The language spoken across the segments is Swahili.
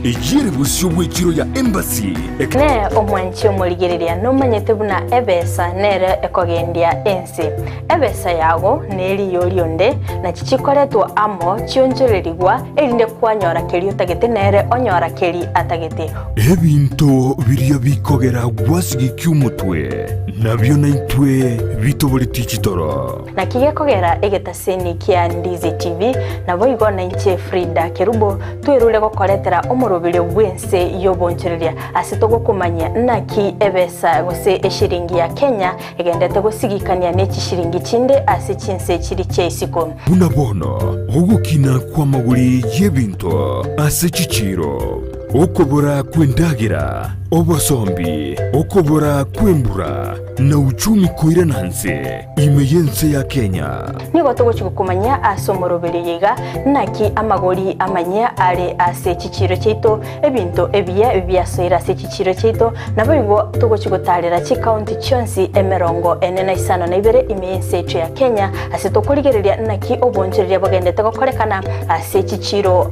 ejire busyo bw'ekiro ya embassy ne omwanchi omurigereria nomanyete buna ebesa nere ekogendia ensi ebesa yago neri yorionde na chichikoretwa amo chionjorerigwa erinde kwanyora keri utagete nere onyora keri atagete ebinto biria bikogera gwasigi kyumutwe nabyo naitwe bitobole tichitoro na kigekogera egetaseni kia Ndizi TV nabo igona inche Frida Kerubo twerule gokoretera omurubire bwense yobonchereria asitogo kumanya naki ebesa gose eshiringi ya Kenya egendete gusigikania neki shiringi chinde asichinse chiri cheisiko bunabono ogukina kwa maguri yebinto asichichiro okobora kwendagira obasombi okobora kwembura na uchumi koirananse imeyense ya Kenya nigo tugochikukumanya asomorobere yiga naki amagori amanya ale ase chichiro cheito ebinto ebya soira ase chichiro cheito nabo igo tugochikutalera chi county chonsi emerongo enena isano na ibere imeyense echo ya Kenya ase tokurigereria naki obonchereria bogendete gokorekana ase chichiro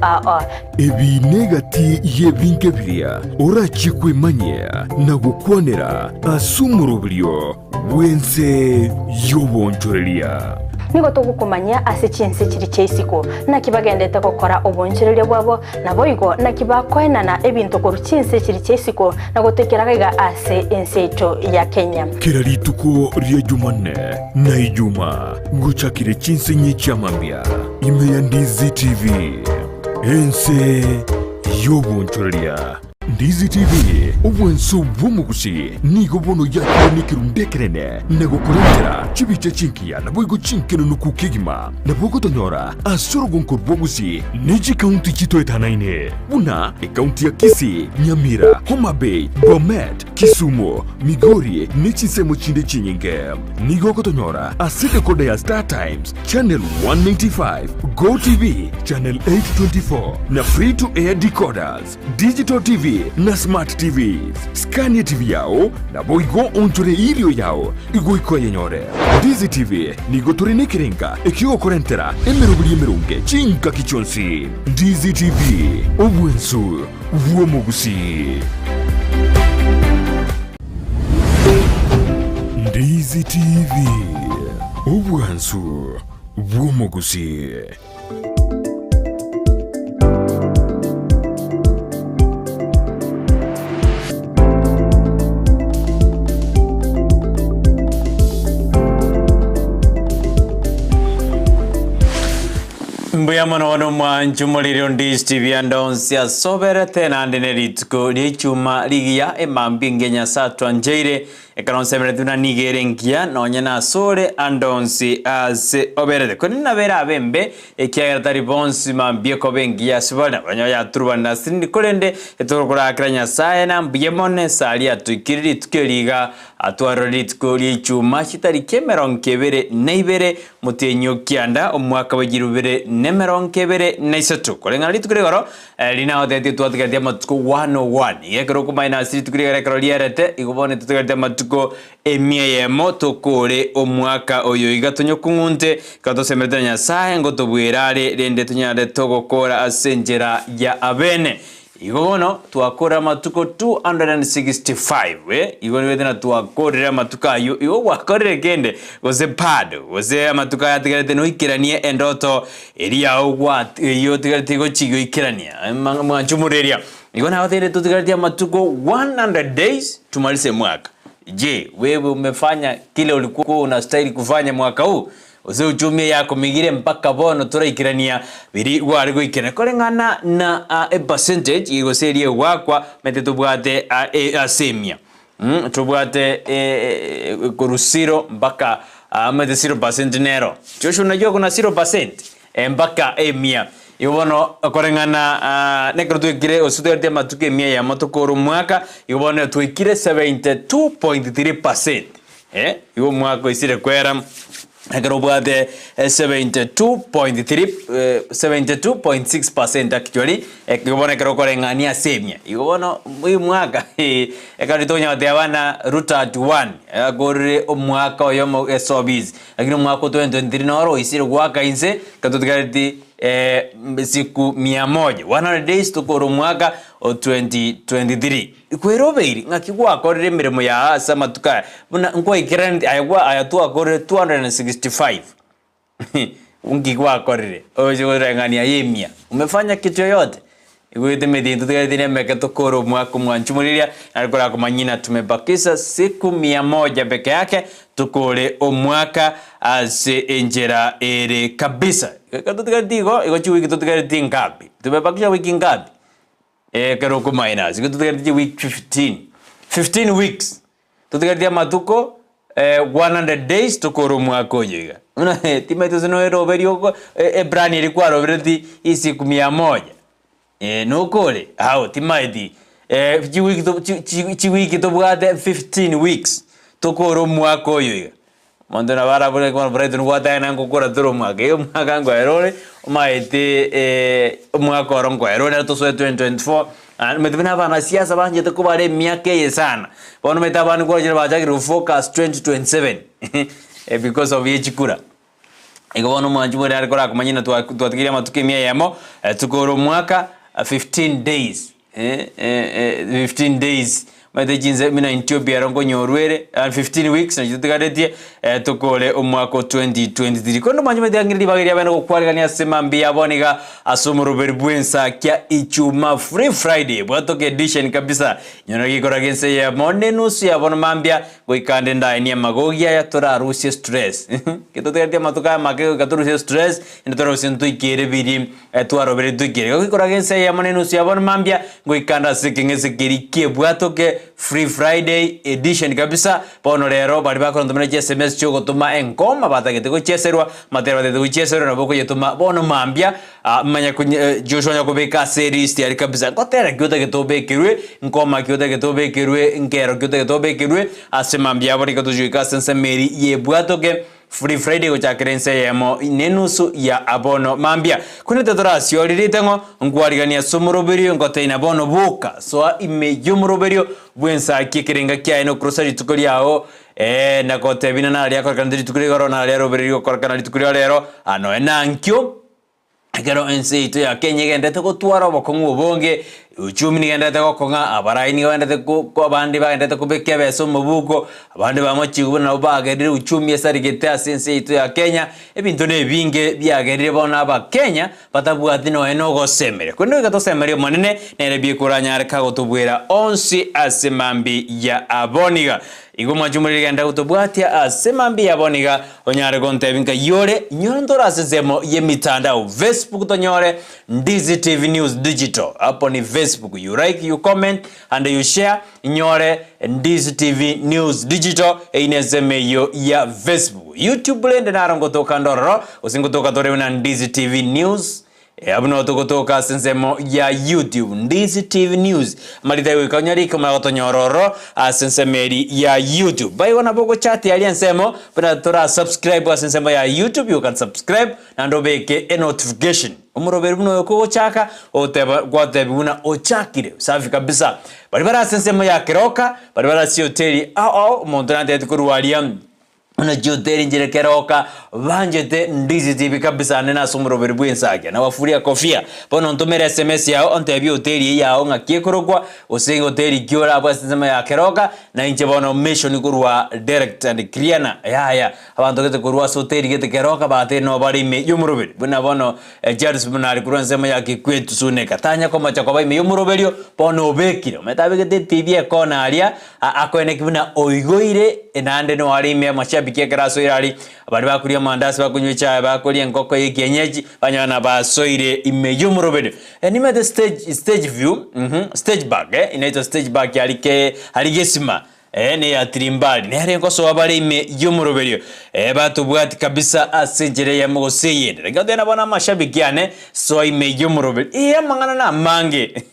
ebi negati yebinke biria orachikwe manya na gukwanera asumurubirio wense yobonchoreria nigo tugukumanya ase chinse chiri cheisiko nakibagendete gukora obonchereria bwabo nabo igo nakibakwenana ebinto koru chinse chiri cheisiko na gutekeraga ase ensecho ya Kenya kirarituko ria Jumanne na Ijumaa guchakire chinse nyicyamambia ime ya Ndizi TV ense yobonchoreria Ndizi TV obwenso bw'omugusi nigo bono yakirundekerene nagokorentera chibiche chinkia naboigo chinkeno nukukigima nabogotonyora asorogonko bwogusi neji county chitoetanaine buna county ya Kisii, Nyamira, Homa Bay, Bomet, Kisumu, Makori nechisemo chinde chinyinge nigo gotonyora asike kode ya Star Times channel 195 Go TV channel 824 na free to air decoders digital TV na smart TVs Scania TV yao na boigo onchore ilio yao igo iko yenyore Ndizi TV nigo turine kirenga ekigo korentera emerubuli emerunge chinka kichonsi Ndizi TV obwensu vuomugusi Ndizi TV obwensu vuomugusi Mbuya mono mwanju muliro Ndizi TV andonsia sobere tena ndene ritko lichuma ligia emambi ngenya satwa njeire ekaronsemere tuna nigerengia nonya na sore andonsi ase oberede konina bera abembe ekiagatari bonsi mambie kobengia sibona banyoya truba na sindi kolende etorokora kranya saena mbiyemone sali atukiri tukeliga atwaro ritko lichuma kitari kemeron kebere neibere mutenyo kianda omwaka bagirubere nemeron kebere neisatu kolenga litukregoro lina odete twatikatia matuko 101 yekero kumaina siri tukregara kroliarete igobone tutikatia matuko emieyemo tokore omwaka oyo igatonyo kungunte katosemetanya sae ngotobwerare rende tunyare togokora asenjera ya abene igono twakora matuko 265 igono wetena twakorera matuka ayo igo wakorere kende gose pado gose matuka yatigarete no ikiranie endoto eria ogwa iyo tigarete go chigo ikirania mwanchumureria igona hotere tutigarete matuko 100 days tumalise mwaka je wewe umefanya kile ulikuwa unastahili kufanya mwaka huu ose uchumi yako migire mpaka bono turaikirania biri wari goikena korengana na a percentage igoserie wakwa metetubwate asemia tubwate kurusiro mpaka mete 0% nero chosho unajua kuna 0% mpaka emia ibono korengana nekro tuikire osuterte matuke mia ya motokoro mwaka ibono tuikire 72.3% ibo mwaka isire kwera Agrobade 72.6% actually ekibone kerokorengania semia igono uyu mwaka ekaritonya dewana ruta at 1 agore omwaka oyo esobiz agino mwaka 2023 noro isire gwaka inse katutugariti siku 100 100 days tukoro mwaka o 2023 kwerobeiri ngakigwa akorire mirimo ya asa matuka buna ngwa ikirani ayatu akorire 265 ungigwa akorire oje gorengania yemia umefanya kitu yoyote igwete medintu tugathine meke tukoro mwaka mwanchumuriria alikora kumanyina tumebakisa siku 100 peke yake tukore omwaka ase enjera ere kabisa katutigaritigo igochi wiki tutugaritie ngapi tumebakisha wiki ngapi kero ku minus tutugaritie week 15 weeks tutugaritie matuko 100 days tukoro mwaka oyiga una timeto zino eroberio brani ilikuwa roberti isiku 100 no kole hao timaidi chiwiki to bwate 15 weeks tokoro mwaka oyo mondo na bara bole kwa Brighton wata na ngokora toro mwaka yo mwaka ngo erore maite mwaka orongo erore to so 2024 medivina bana siasa banje to kubare miaka ye sana bono metabani kwa jira baja ki focus 2027 because of yechikura ego bono mwanjumuri alikora kumanyina twatikiria matukimia yamo tukoro mwaka 15 days 15 days mate jinze mina Ethiopia rongo nyorwere 15 weeks na jitugaretie tukole omwako 2023 kondo manjume dangiri bagiria bana kokwaligania semambi aboniga asomoroberi Ensakia Ijumaa free Friday bwatoke edition kabisa nyona gikora gense ya monenusu ya bono mambia goikande ndani ya magogia ya tora rusia stress kitotetia matuka make gaturusia stress indotoro sintu ikere biri twaroberi tukire gikora gense ya monenusu ya bono mambia goikanda sikingese kirikie bwatoke free Friday edition kabisa bono rero bari bakora ndomene SMS chogo tuma enkoma batagete ko cheserwa matera batete ko cheserwa na boko yetuma bono mambia manya Joshua nyakobeka series yari kabisa kotera kyote ketobekirwe nkoma kyote ketobekirwe nkero kyote ketobekirwe asemambia bari katujuika sense meri yebwatoke free Friday go chakerense yemo nenusu ya abono mambia kune tetora sioliritengo ngwarigania somoroberio ngoteina bono buka so ime yumoroberio Ensakia kirenga kya ino crossari tukuri yao na kote bina na alia korkandiri tukuri goro na alia roberio korkanari tukuri lero ano enankyo kero ense itu ya Kenya gendete ko twara bokongu bonge uchumi ni gendete ko konga abaraini gendete ko abandi ba gendete ko bekke beso mubuko abandi ba mochigu na bagere uchumi esarigete asense itu ya Kenya ebintu ne binge byagere bona aba Kenya batabwatino eno go semere kuno gato semere monene nere bikuranya arka gotubwera onsi asemambi ya aboniga igo majumuri genda utobwatia asemambi ya aboniga onyare gonte binka yore nyondora sezemo yemitandao Facebook tonyore Ndizi TV News Digital hapo ni Facebook you like you comment and you share nyore Ndizi TV News Digital inezemeyo ya Facebook YouTube lende narongo toka ndoro usingotoka tore na Ndizi TV News abuno tokotoka sensemo ya YouTube Ndizi TV News malitawe kanyari kama gotonyororo asensemeri ya YouTube bai wana boko chat ya nsemo pana tora subscribe asensemo ya YouTube you can subscribe na ndobeke a notification umuroberi buno yoko chaka oteba gwatebuna ochakire safi kabisa bari bara asensemo ya keroka bari bara si hoteli montonante tukurualia una joteri njire keroka vanjete Ndizi TV kabisa nena somoroberi Ensakia na wafuria kofia pono ntomere SMS yao ontebi hoteli yao ngakikorokwa osengo hoteli kiora abasema ya keroka na inche bono mission kurwa direct and clear ya abantu gete kurwa hoteli gete keroka bate no bari me yumuroberi buna bono James bunari kurwa sema ya kikwetu sune katanya koma chako bai me yumuroberi pono bekiro metabegete TV ekona alia akoene kibuna oigoire enande no ali me mashabiki keraso irali abari bakuria mandasi bakunywe chai bakuria nkoko yekenyeji banyana basoire imeyumurobere anime the stage view stage back inaitwa stage back aligesima ne ya trimbali ne hari nkoso abari imeyumurobere batubwati kabisa asenjere ya mogoseye ngade na bana mashabiki yane so imeyumurobere mangana na mange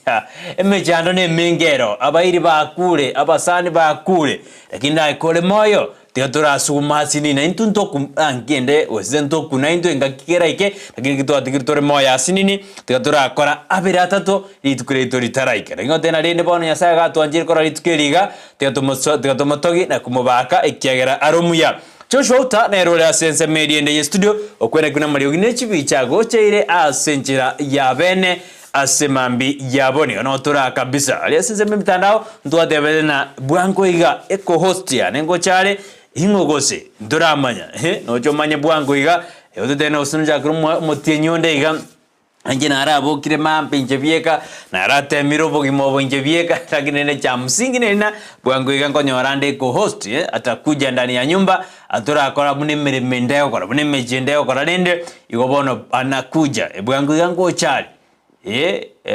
emejando ne mengero abairi bakure abasani bakure lakini dai kole moyo teatura sumasi ni intunto angende wezento kuna into ngakira ike lakini kitu atikitore moya sinini teatura akora abiratato litukretori taraika ngote na rende bono yasaga gato anjir kora litukeriga teatomotogi na kumubaka ikiagera arumuya Joshua uta na erole asense media ndeye studio okwena kuna mali ogine chibicha gocheire asenchira ya bene asemambi yaboni ono tora kabisa ali asense mitandao ndo adebele na bwango iga eko hostia nengo chale hingogose ndoramanya no chomanya bwango iga yodena usunja kuru motinyonde iga anje narabo kire mampe njebieka narate mirobo gimobo njebieka lakini ne cha msingi nena bwango iga nkonyorande ko host atakuja ndani ya nyumba atora akora bune miremendeo kora bune mejendeo kora nende igobono anakuja bwango iga ngochali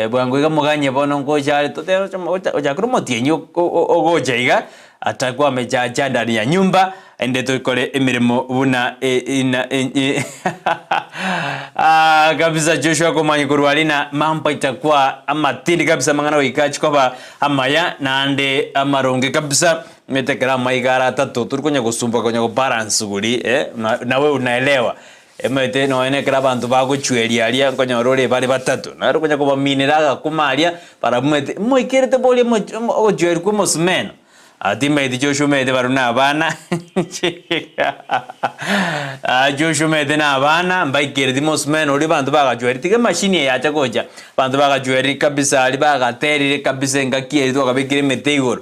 bwango iga muganye bono ngochali totero ojakuru motienyo ogoja iga atakuwa amejaja ndani ya nyumba ende tukole emirimo buna kabisa Joshua komanyi kurwalina mampa itakuwa amatindi kabisa mangana wikachi kwa amaya na ande amaronge kabisa metekera maigara tatu turikonya kusumba konya ko balance guri na wewe unaelewa emete no ene kera bantu bago chwelia alia konya role bali batatu na konya ko bamineraga kumalia para mete moikerete boli mo ojwer ko mosmeno Atime di Joshua mede baruna abana Joshua mede na abana mbaikere di mosmen ori bantu baga jweri tige machine ya chakoja bantu baga jweri kabisa ali baga terire kabisa ngakie to kabikire meteigor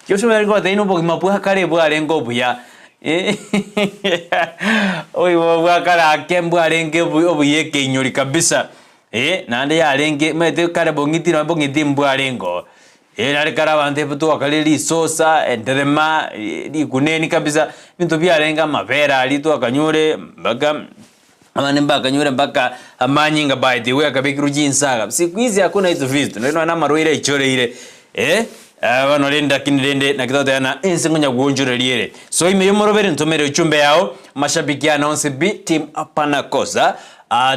Joshua mede ko taino bogi mapuha kare bware ngo buya oi bwa kara kembu arenge obuye kenyori kabisa nande ya arenge mede kare bongiti no bongiti mbwarengo nari karabande buto akaleli sosa enderema di kuneni kabisa bintu byarenga mavera ali to akanyure mbaga amane mbaga nyure mpaka amanyinga by the way akabikiru jinsaga siku hizi hakuna hizo vitu ndio na maroire ichoreire bano lenda kinirende na kitoto yana ensingonya guonjure liere so ime yomorobere ntomere uchumbe yao mashabiki ya announce B team apana kosa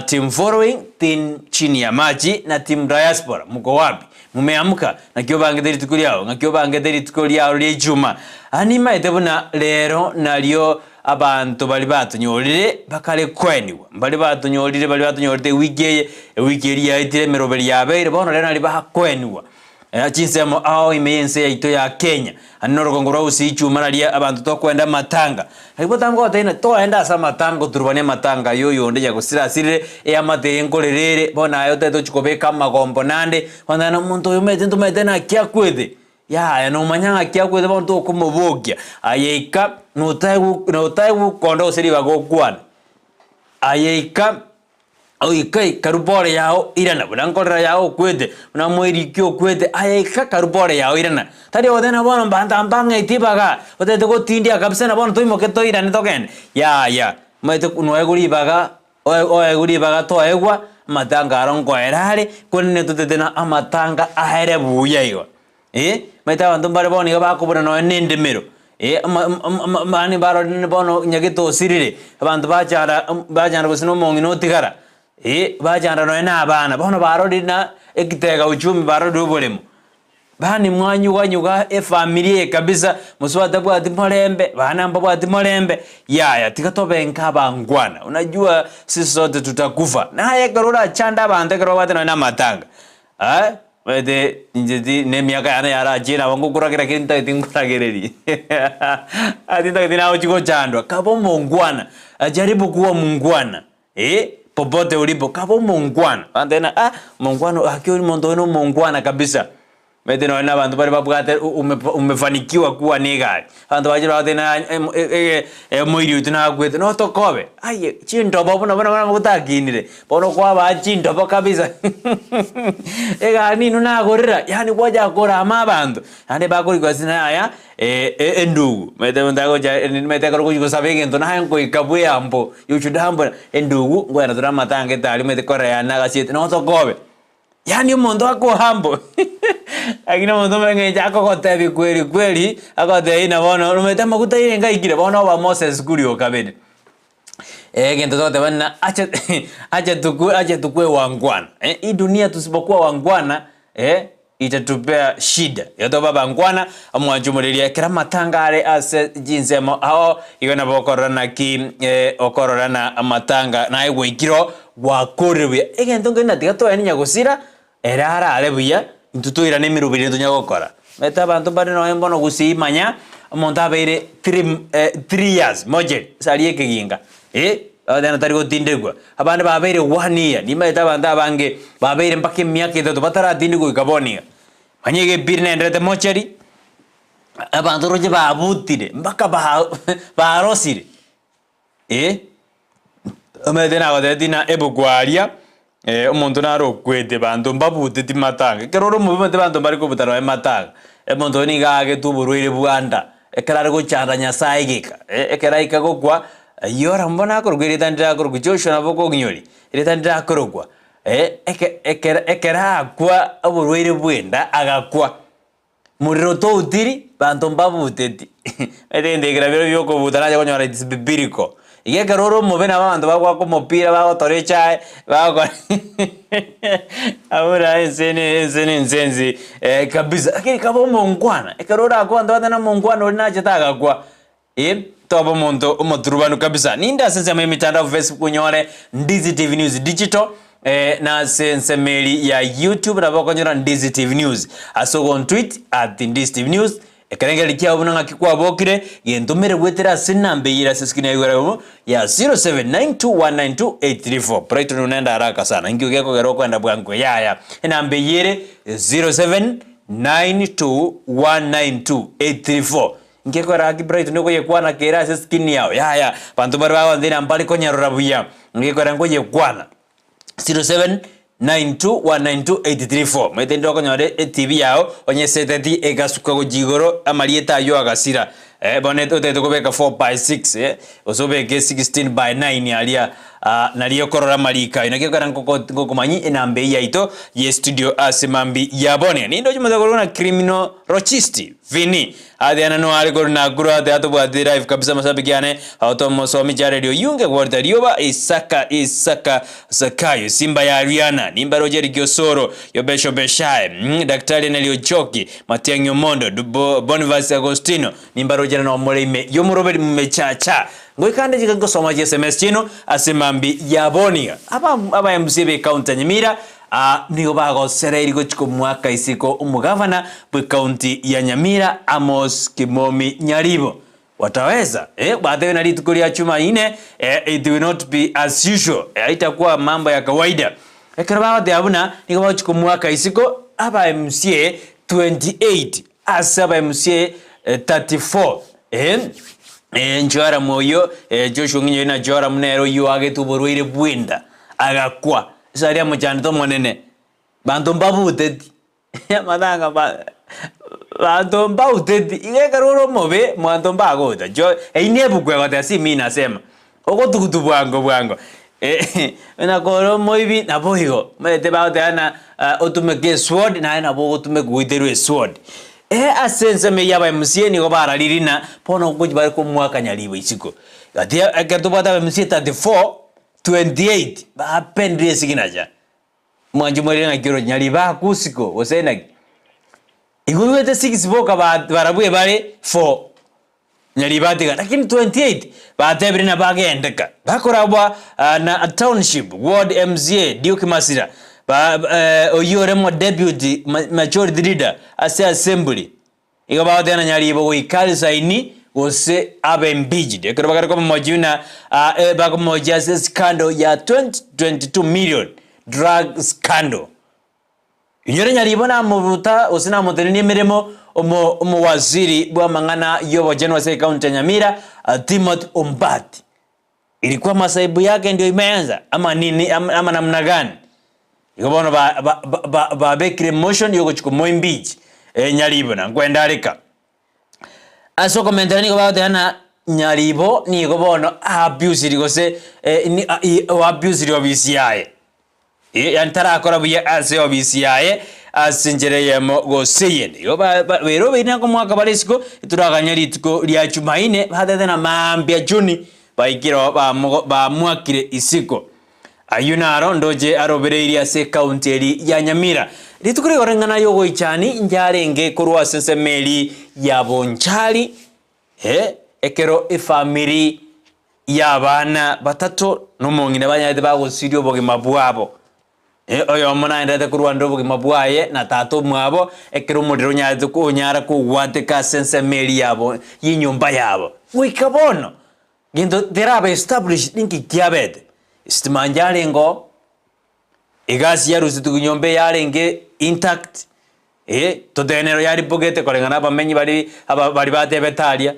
team following team chini ya maji na team diaspora mko wapi mumeamuka nakyo bangederi tukuliao nakyo bangederi tukuliao le Ijumaa anima etebuna lero nalyo abantu bali batunyorire bakale kweniwa bali batunyorire wiki ya itire meroberi yabeire bono lero nali bakweniwa chinsemo ao imeyense ya ito ya Kenya anoro kongora usi Ijumaa nali abantu tokwenda matanga aibotamgo atena toenda asa matanga turubane matanga yoyo nde ya gusirasire ya matengolerere bona ayo teto chikobeka magombo nande ona muntu yumete ntumete na kya kwede ya no manyanga kya kwede bonto kumubogia ayeka no taiwu kondo seri bagokwana ayeka oikai karubore yao irana bulankorera yao kwede na moirikyo kwede ayeka karubore yao irana tari odena bono mbanga itibaga odete go tindia kabisa na bono toimo keto irane token ya mete kunwa eguri baga eguri baga to egwa matanga arongo erare kunne tutete na amatanga ahere buya iwa mete abantu bare bono ga bakubura no nendemero mani baro ne bono nyagito sirire abantu bajana busino mongi no tigara bajana no ena abana bono barodi na ekitega uchumi barodi ubolemo bani mwanyuga family kabisa muswata bwa timorembe bana mbwa bwa timorembe ya tikatobenka bangwana unajua sisi sote tutakufa na haya karura chanda bande karo bate no matanga wede njeti ne miaka yana yara jina wangu kurakira kinta tinguragereri atinda kina uchiko chandwa kabo mungwana ajaribu kuwa mungwana popote ulipo kabo mungwana andena mungwana akiwa mondo no mungwana kabisa mete no na bantu bari babwate umefanikiwa kuwa nigari bantu bajira batena moiri utuna kwete no tokobe aye chindo babona bana mutakinire bono kwa ba chindo kabisa ega ninu na gorira yani kwaja kora amabantu ande bakori kwasina aya endugu mete ndago mete karo kuko sabenge ntona hanko ikabuya ambo yuchudambo endugu ngwana tura matange tali mete kora ya naga siete no tokobe yani mondo wako hambo akina mondo menge jako kotebi kweli akote ina bono umetama kutaire ngaikire bono ba Moses kurio kabene gento tote bana acha tukue wangwana hii dunia tusipokuwa wangwana itatupea shida yoto baba ngwana amwanjumuliria kira matangare ase jinsemo ao igona bokorana ki okorana amatanga na igwikiro gwakorwe egento ngena tigato enya gusira erara alebuya ntutuira ne mirubiri tunyagokora meta bantu bari no embono Gusii manya omonto abeire 3 years moje sarie kiginga adana tari gotinderwa abana babeire 1 year ni meta bantu abange babeire mpaka myaka 3 batara tindigo ikabonia manyege birne ndrete mochari abantu roje babutire mpaka barosire amedena godedina ebugwaria omonto naro kwete bantu mbabute ti matanga keroro mu bantu bari ko butaro matanga omonto ni gage tuburwire buanda ekarare go chanda nyasaye gika ekera ikagogwa yora mbona akorugire tandira akorugu Joshua naboko ginyori ire tandira akorugwa ekera kwa aburwire bwenda agakwa muriro to utiri bantu mbabuteti etende grabero byoko butara yo nyora bibiriko ige karoro mube na bantu bagwa ko mupira bago torecha bago ahora nsenzi kabisa akiri kabo mongwana ekarora ko ando batana mongwana olina chetaga kwa tobo monto umuturubanu kabisa ninda sense ya mitandao Facebook kunyore Ndizi TV News Digital na sense meli ya YouTube na bako nyora Ndizi TV News asogo on tweet @Ndizi TV News ekarengera likia obunanga kikwa bokire yendomere gwetera sinambe yira seskina yigwera ya 0792192834 Brighton unaenda haraka sana ingio geko gero kwenda bwangu yaya enambe yire 0792192834 ngeko raki Brighton niko yekwana kera seskini yao yaya bantu bari bawo ndina mbali konyarura buya ngeko rango yekwana 0792192834 mwete ndoko nyore TV yao onye seteti egasuka go jigoro amalieta yo agasira bonet oteto kobeka 4/6 osobeke 16/9 alia naliyo korora malika inake karango kumanyi enambe yaito ye studio asemambi yabone nindo jumaza korona criminal rochisti vini adhiana no ali korona gura de ato bwa live kabisa masabikiane auto mosomi ja radio yunge gwarda rioba isaka sakayo simba ya Ariana nimba Roger Giosoro yobesho beshae daktari Nelio Choki Matiangyo Mondo Boniface Agostino nimba Roger no moleme yo Robert Mechacha ngoikande jikango soma SMS chino asemambi yabonia aba MCB county Nyamira nigo bago sereri go chiko mwaka isiko umugavana bwe county ya Nyamira Amos Kimomi Nyaribo wataweza baadaye na litukuri ya chuma ine it will not be as usual itakuwa mambo ya kawaida ekaraba de abuna nigo bago chiko mwaka isiko aba MCA 28 asaba MCA 34 njora moyo Joshua nginyo na jora munero yuage tuburwire bwenda agakwa saria mujando monene bantu mbabuteti madanga bantu mbabuteti ige karoro mobe mwanto mbagoda jo einebugwe gote asimi nasema ogotukutu bwango na koro moibi na bohigo mete baote ana otumeke sword na na bogo tumekuiterwe sword asense me yaba MCA ni go baralirina pono kuji bari ko mwaka Nyaribo isiko ati akatubata MCA 34 28 ba pendrie siginaja mwanju mwere na kiro Nyariba kusiko osena igurwete 6 boka barabuye bare 4 Nyariba tiga lakini 28 ba tebrina bagendeka bakorabwa na township ward MCA Duke Masira oyore mo deputy majority leader ase assembly igaba tena Nyaribo go ikali saini ose abembijid ekero bagara ko mojuna bako moja scandal ya 22 million drug scandal inyore Nyaribo na mubuta osina motenini emiremo omo waziri bwa mangana yobo General Secretary County Nyamira Timothy Ombati ilikuwa masaibu yake ndio imeanza ama nini ama namna gani ikobono ba bekire motion yogo chiko moimbiji Nyaribo na ngwendarika aso commentary ni ko ana Nyaribo ni kobono abuse rigose abuse ri obisiaye yantara akora buye ase obisiaye asinjere yemo goseyende yo wero bina ko mwaka balesiko turaganyari tuko lya chumaine badade na mambia juni baikiro ba mwakire isiko ayunaro ndoje arobereiria se county ya Nyamira litukuri orengana yogo ichani njarenge kurwa sense meli ya bonchali ekero ifamily ya bana batatu no mongine banyade bago sirio boge mabwabo oyo mona ndete kurwanda obugima bwaye na tato mwabo ekero umuriro nyaze kunyara kugwateka sense meri yabo y'inyumba yabo wikabono gindo theraba established ninki kiabete istimanjale ngo igasi yarusi tukunyombe yarenge intact todenero yari bogete kolengana bamenyi bari batebetalia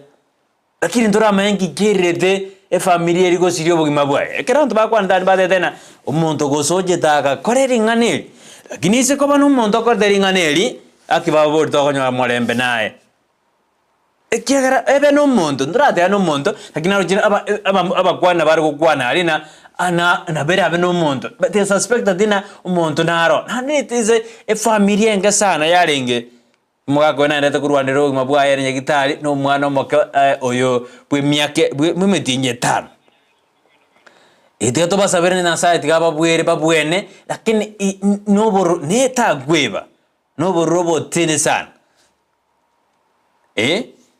lakini ndora mengi gerede familia irigo sirio bugima bwaye ekera ntu bakwanda badetena umuntu gosoje taka koreri nganeli lakini se koba n'umuntu koreri nganeli akibabo tokonyo molembe naye ekera ebe n'umuntu ndurate n'umuntu lakini arujina abakwana bari gukwana arina ana bere abe n'umuntu but they suspect dina umuntu naro hanitize familia enga sana yarenge mugako na ndete kurwandira ubugima bwaye ari nyagitari no mwana omoke oyo bw'emyake bw'imitinye 5 to basabere na site gaba bwere babwene lakini noboro neta gweba noboro robot tene sana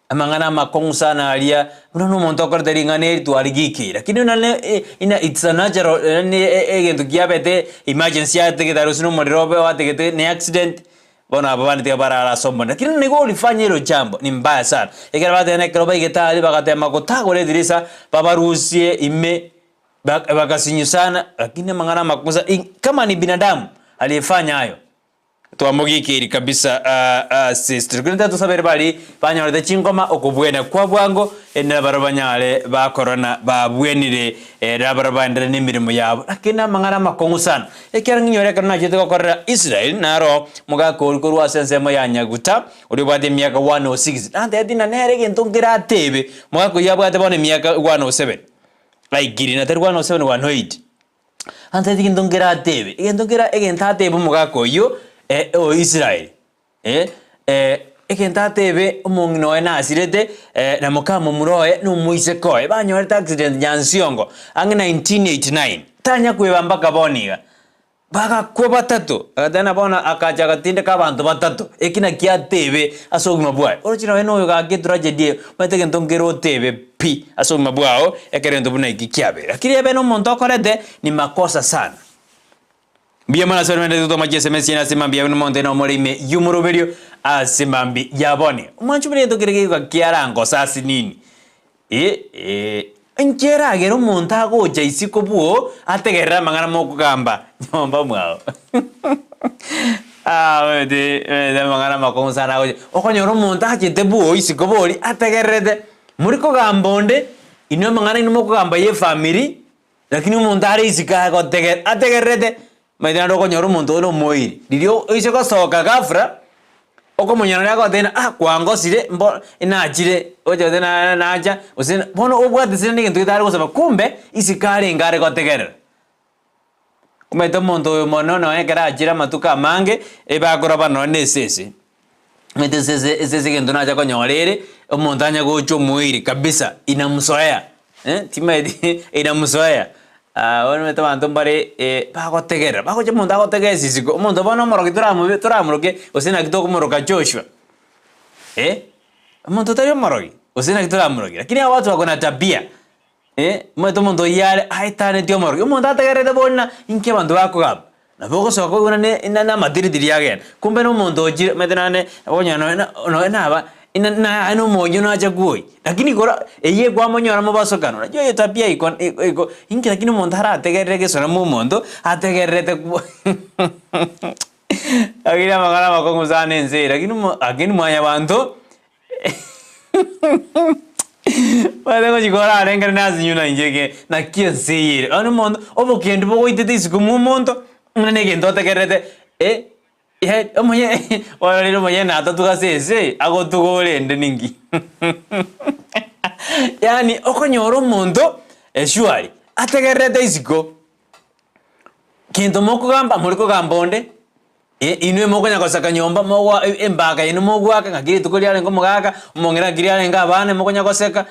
amangana makongu sana alia no monto akorderi ngane tu aligiki lakini ina it's a natural egento giabete emergency ate que daros no morirobe o ate que ne accident bona babani te para la sombo lakini nego ulifanya hilo jambo ni mbaya sana ikera bate ne kroba igetali bakatema kotagole dirisa babarusie ime bakasinyu sana lakini mangana makosa kama ni binadamu aliyefanya hayo tuamugikiri kabisa sister kunta tusabere bali banyore de chingoma okubwena kwa bwango enera barabanyale ba corona babwenire rabarabandere nimirimo yabo lakini mangana makongu sana ekera nginyore kana jete kokorera Israel naro mugako kurwa sensemo yanyaguta uri bade myaka 106 ande adina nere gentongira tebe mugako yabwate bone myaka 107 like na 107 108 ante digindongera tebe igindongera egenta tebe mugako yo o Israel ekenta tebe umungino ena asirete na mukamo muroe no muise koe banyoreta accident nyansiongo ange 1989 tanya kweba mpaka boniga baga kwa batatu agatana bona akaja gatinde ka bantu batatu ekina kia tebe asoguma bwa origina weno yo ga tragedy mateke ntongero tebe pi asoguma bwao ekerendo buna ikikiabe lakini ebe no monto korede ni makosa sana bia mana solamente tuto majese mesina simambia no monte no morime yumuroberio asimambi yabone umanchu bire to kirege ka kiarango sasi nini Nkera agero monta goja isiko buo ategerera mangana moko gamba nyomba mwao wede mangana makongo sana goja okonyoro monta hachete buo isiko boli ategerede muriko gambonde ino mangana ino moko gamba ye family lakini monta ari isika go ategerede maidana okonyoro monto no moiri dirio isiko soka gafra oko munyana yako tena kwango sire mbo inajire ojo tena naja usina bono obwate sire ninge twitari kusema kumbe isikari ngare kotegerera kumeto monto monono ekera ajira matuka mange ebakora bano nesese mete sese gendo naja konyorere omontanya gocho muiri kabisa inamusoya timedi inamusoya wano meto bantu mbare bagotegerera bagoche monto agotegera sisiko monto bono moroki turamuroke usina kitoko moroka Joshua monto tayo moroki usina kituramuroke lakini watu wako na tabia meto monto yale aitane tio moroki monto ategerere bona inke bantu bako gab na boko soko kuna na madiri diri again kumbe no monto jire metenane bonya no naba ina ano monyo na jagoi lakini gora eye gwa monyo na mabasokano najyo yo tabia iko inki lakini montara ategerere sona mu mondo ategerete agira magana makongo zane nze lakini mwanya bantu wale jigora arenga nazi nyuna injege na kiensire ano mondo obokende bogo itete isiku mu mondo nene gendo ategerete omoye walero moye na tatuka sese agotugole ende ningi yani okonyoro mondo shuari ategerete isiko kinto moko gamba muriko gambonde inwe moko nyakosaka nyomba mowa embaka ino mogwaka ngakiri tukoliale ngo mogaka umongera ngiriale nga abane moko nyakoseka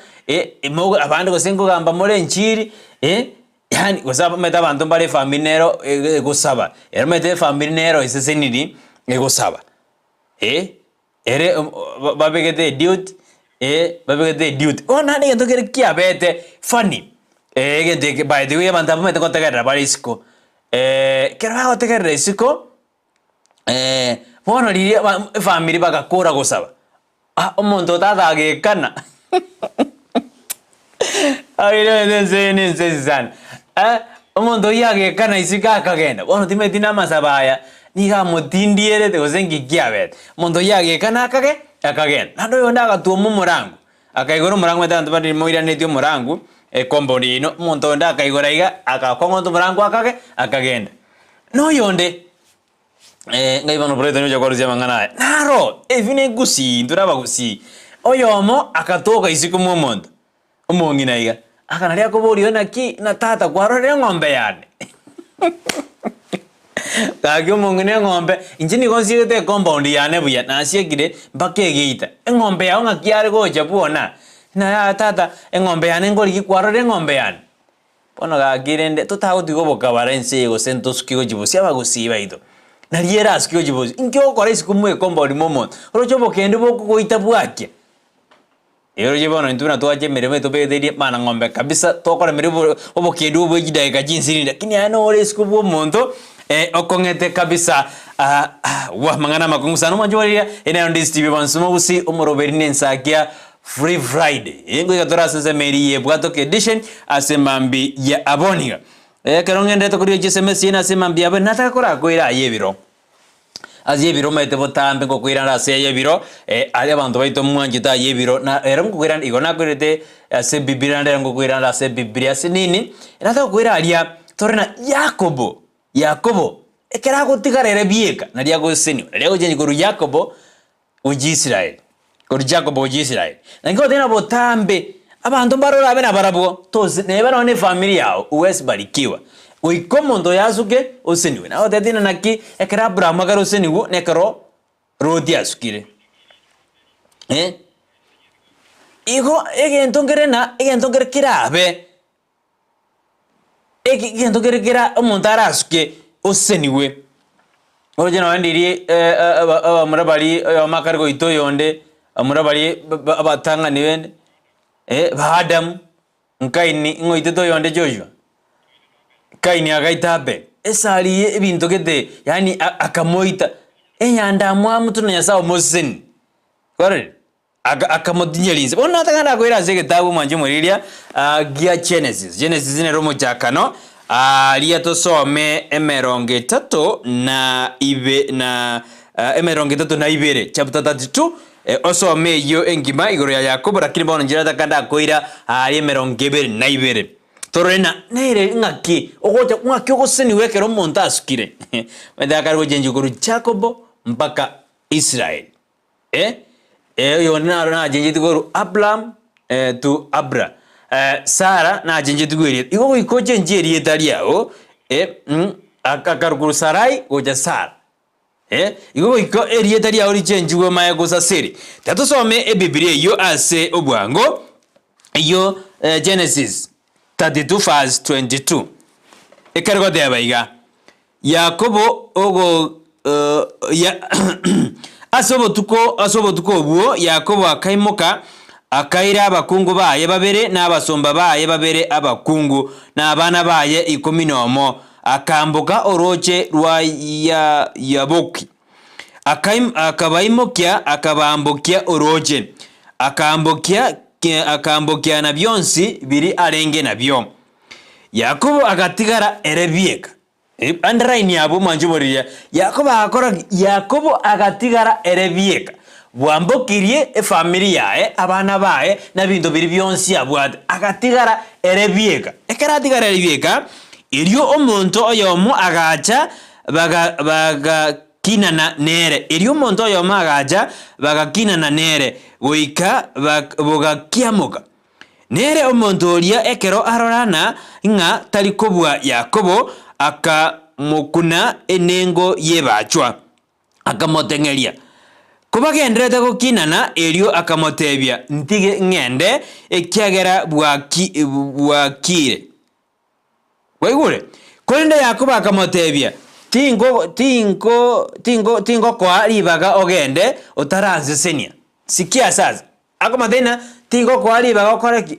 mogo abande gosengo gamba more nchiri yani gosaba meta bantu mbare family nero gosaba meta family nero isese nidi gosaba ere babegete dude babegete dude ona ni ndogere kiabete funny gente by the way bantu meta kotegera barisko kero bagotegerera isiko bono riri family bagakora gosaba omonto tatagekana nse sana omonto yagekana isika akagenda bono timetina masabaya niga mutindierete gosengikiabete omonto yagekana akagenda nando yonda agatuomo morango akaigora morango etanto bari moiranetio morango compound ino omonto onda akaigora iga akakongonto morango akagenda no yonde ngai bano Brighton uja kwa ruzia mangana naro evine Gusii nduraba Gusii oyomo akatoka isiko momonto omongina iga akanaria koborio naki na tata kwarore ng'ombe yane kagyo mongine ng'ombe injini konsiete compound yane buya na asiegire bakegeita ng'ombe yao ngakiare gocha buona na ya tata ng'ombe yane ngori kwarore ng'ombe yane bono gagirende tutagotigo bokabarense go sentos kigo jibusia bagusii baito na riera askio jibusi inkyo kore sikumwe compound momonto rocho bokende bokugoita bwakia ero jibono ntuna twaje mereme tobederie mana ng'ombe kabisa tokore mere obokende obojida ka jinsiri lakini ano ore sikubu monto okongete kabisa wa mangana makungusano manjoria ene Ndizi TV bansumo busi omoroberine Ensakia Free Friday ingo igatora sense meri ye bwato edition asemambi ya aboniga kerongende to kuri SMS ina asemambi ya nataka kora koira yebiro aziyebiro mete botambe ngo kwira rase yebiro ali abantu baito mwanjita yebiro na era ngo kwira igona kwirete ase biblia ndera ngo kwira rase biblia sinini nataka kwira alia torena Yakobo ekera gutigarere bieka na ria guseni na ria gojenyi koru Yakobo uji Israel koru Yakobo uji Israel na ngo tena botambe abantu barora bena barabo tozi neba none family yao uwes barikiwa uikomondo yasuke oseniwe na otetina naki ekera Abraham agaro oseniwu nekero rodi asukire igo egentongere kirabe egentongere kira omontara asuke oseniwe oje na ndiri amurabari Makori goito yonde amurabari abatanga niwende Adam nkaini ngoite to yonde Joshua kaini agaitabe esali ebintu gete yani akamoita enyanda mwamutu na yasa omosen kore akamodinyelize bona takana kwera zege tabu manje muriria gia Genesis ne romo jakano lia tosome emeronge 3 na ibe na emeronge 3 na ibere chapter 32 osome yo engima igoro ya Yakobo lakini bona njira takanda koira emeronge 2 na ibere torena nere ngaki ogoja ngaki ogoseni wekero monta asukire wenda kari gojenji koru Jacobo mpaka Israel yona na jenji koru Abraham to Abra Sara na jenji tugweri igo ikoje njeri etaliao akakarukuru Sarai goja Sara igo iko erietalia ori jenji go maye gosaseri tatosome ebiblia yo ase obwango yo Genesis 32 verse 22 ekargo de baiga Yakobo ogo asobotuko buo Yakobo akaimoka akaira abakungu baye babere n'abasomba baye babere abakungu n'abana baye 11 akambuka oroche rwa Yaboki akabaimokia akabambokia oroche akambokia na byonsi biri arenge nabyo Yakobo agatigara erebieka underline yabo manjumoriya Yakobo agatigara erebieka bwambokirie family yae abana bae na bintu biri byonsi abwate agatigara erebieka ekaratigara erebieka iryo omonto oyomo agacha baga kinana nere iryo omonto oyomo agacha baga kinana nere goika bogakiamoka nere omonto oria ekero arorana nga talikobwa Yakobo akamukuna enengo yebachwa akamotengeria kubagendrete gokinana eryo akamotebia ntige ngende ekiagera bwakire waigure kwende Yakobo akamotebia tingo kwa ribaga ogende otaranze senia sikia sasa akomatena tingo kwa ribaga okoreki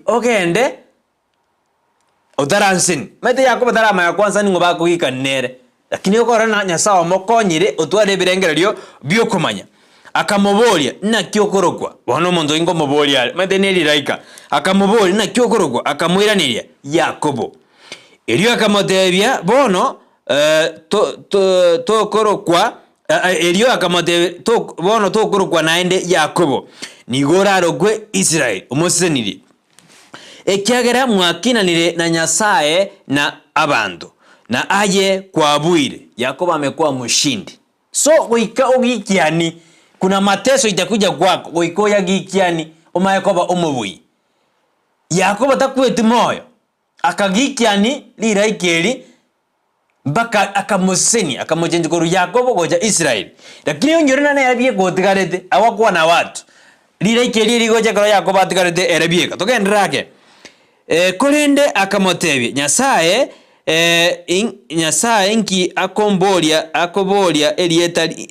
Utaransini. Mete Yakobo tarama ya kwanza ni ngoba kugikanere. Lakini ukora na Nyasaye omokonyire otware birengererio byokumanya. Akamuboria na kyokorokwa. Bono mondo ingo muboria. Mete neri raika. Akamuboria na kyokorokwa akamwiraniria Yakobo. Elio akamotebia bono tokorokwa elio akamotebia bono tokorokwa naende Yakobo. Nigoraro gwe Israel umuseniri. Ekiagera mwakinanire na Nyasaye na abandu. Na aje kwa bwire. Yakobo amekuwa mshindi. So goika ogikiani kuna mateso itakuja kwako goiko yagikiani omayakoba omubui. Yakobo takwete moyo. Akagikiani liraikeri baka akamuseni akamujenje koru Yakobo goja Israel. Lakini onyorena na yabie gotigarete awakwa na watu. Liraikeri ligoja koru Yakobo atigarete erabieka. Tokendrake. Kolende akamotebye Nyasaye Nyasaye nki akoboria elietali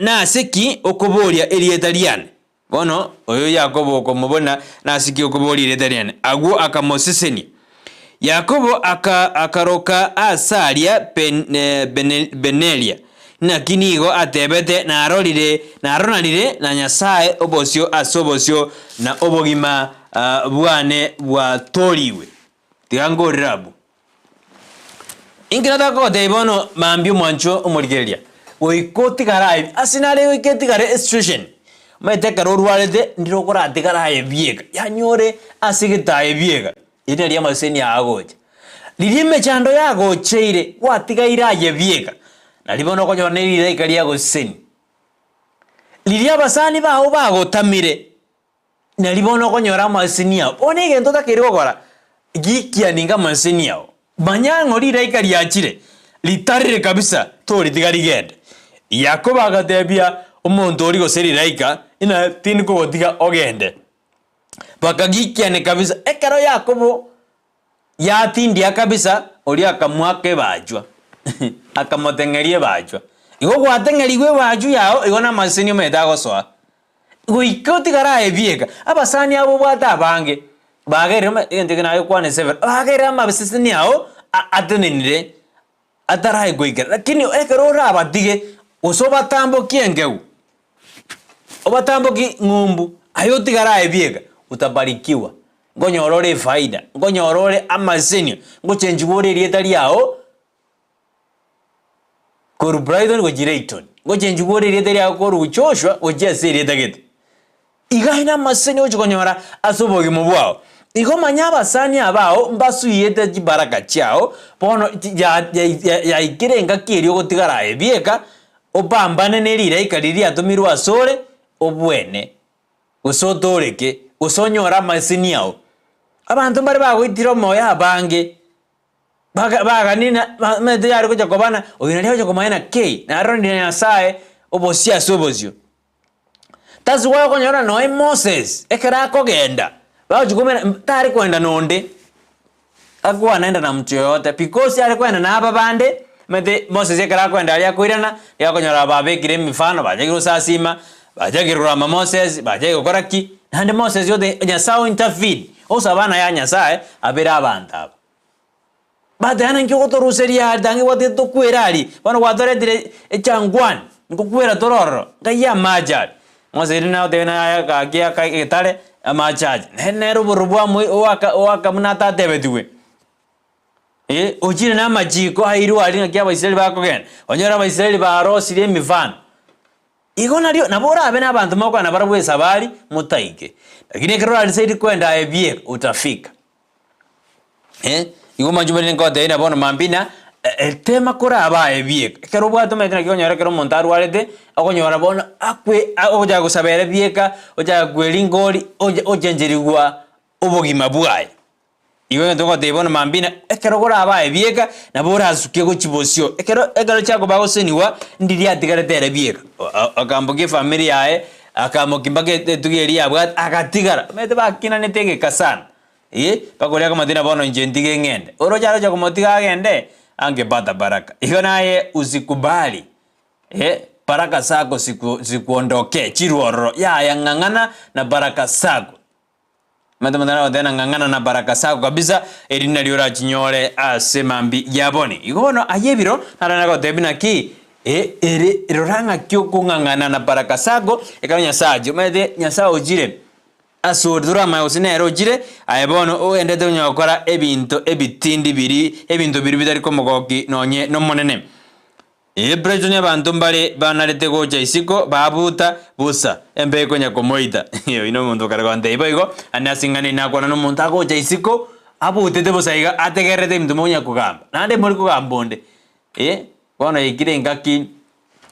nasiki okoboria elietaliane. Bono oyo Yakobo okomubona nasiki okoboria elietaliane. Agwo akamoseseni. Yakobo akaroka asalia Benelia. Nakinigo atebete naronalire na Nyasaye obosio asobosio na obogima bwane bwa toriwe. Tigango rabu. Ingirata ko debono mambio mwancho umurigeria. Oikoti garai asinale oiketi gare extrusion. Mete karorwalete ndirokora atigara ebiega. Yanyore asigita ebiega. Ine ria maseni agoje. Lirime chando yago cheire watiga iraye biega. Na libono ko nyone ire ikaria go seni. Liria basani baho bago tamire. Na libono ko nyora maseni ya. One gento takiri gokora. Gikia ninga maseni yao. Banyango lira ikari achire. Litarire kabisa tori tigari gende. Yakobo agatebia omuntu ori goseri raika ina tini ko gotiga ogende. Bakagikia ne kabisa ekero Yakobo ya tindia kabisa ori akamwake bajwa. Akamotengerie bajwa. Igo gwatengeriwe baju yao igona maseni metago soa. Goikoti gara ebieka abasani abo bwata bange. Bagere ngende nayo kwane sever bagere amabisini yao atenenire ataraye goikera lakini ekero rabatige osoba tambo kiengeu obatambo ki ngumbu ayo tigara ebiega utabarikiwa ngonyorore faida ngonyorore amasenio ngochenji bore rietali yao koru Brighton go Brighton ngochenji bore rietali yao koru Joshua ojese rietagete igaina masenio chikonyora asobogi mubwao. Igo manyaba sani abao mbasu yete jibaraka chao bono ya ikirenga kirio gotigara ebieka obambane nerira ikariri atomiru asore obwene usotoreke usonyora masini yao abantu bari bagwitiro moya abange baga nina mede yari kuja kobana oyina lyo komana k na rondi na Nyasaye obosia sobosio tazwa konyora no Moses ekera kogenda bajukumena tari kwenda nonde akwa anaenda na mtu yote because ali kwenda na aba bande mete Moses ekara kwenda ali akwirana yakonyora babekire mifano bajagiro sasima bajagiro Moses bajagiro koraki nande Moses yote Nyasaye intervene osabana ya Nyasaye abera abanta bade ana nkyo gotoruseria dangi wote tokwirali bana wadoredire echangwan ngokwera tororo ngaya majal Moses na odena ya kagia kaitare amachaji nero burubwa owaka munata tebetiwe ojire na majiko hairu ali ngakia Baisraeli bakogena onyora Baisraeli barosire mifano igona lyo nabora abe nabantu moko na barabwe sabali mutaike lakini kero alisaidi kwenda ebie utafika igo manjumene ngote ina bono mambina tema kora aba ebie kero bwato metena kyonyora kero montaru walete akonyora bono akwe oja gusabere bieka oja gwelingoli ojenjerigwa obogima bwaye igo ntoko te bono mambina ekero kora aba ebieka na bora asuke go chibosio ekero chako bagoseniwa ndiri atigare tere bieka akamboge family yae akamokimbage tugeri abwa akatigara mete bakina netege kasana bakolia kama tina bono njendige ngende oroja roja kumotiga agende ange bata baraka igo naye usikubali baraka zako zikuondoke chiruoro ya ngangana na baraka zako Matemana odena ngangana na baraka sako kabisa erina liora chinyore asemambi yaboni. Igono ayebiro narana ko debina ki ere roranga kyoko ngangana na baraka sako ekanya sajo mede nyasa ojire asodura mayosine ojire ayebono o endete nyokora ebinto ebitindi biri ebinto biri bitari komogoki nonye no monene. Brighton abantu mbale banarete gocha isiko babuta busa embeko nyakomoita iyo ino muntu karagonde iboigo anasingane nakwana no muntu agocha isiko abutete busaiga ategerete mtu monya kugamba nande muri kugambonde bona ikire ngaki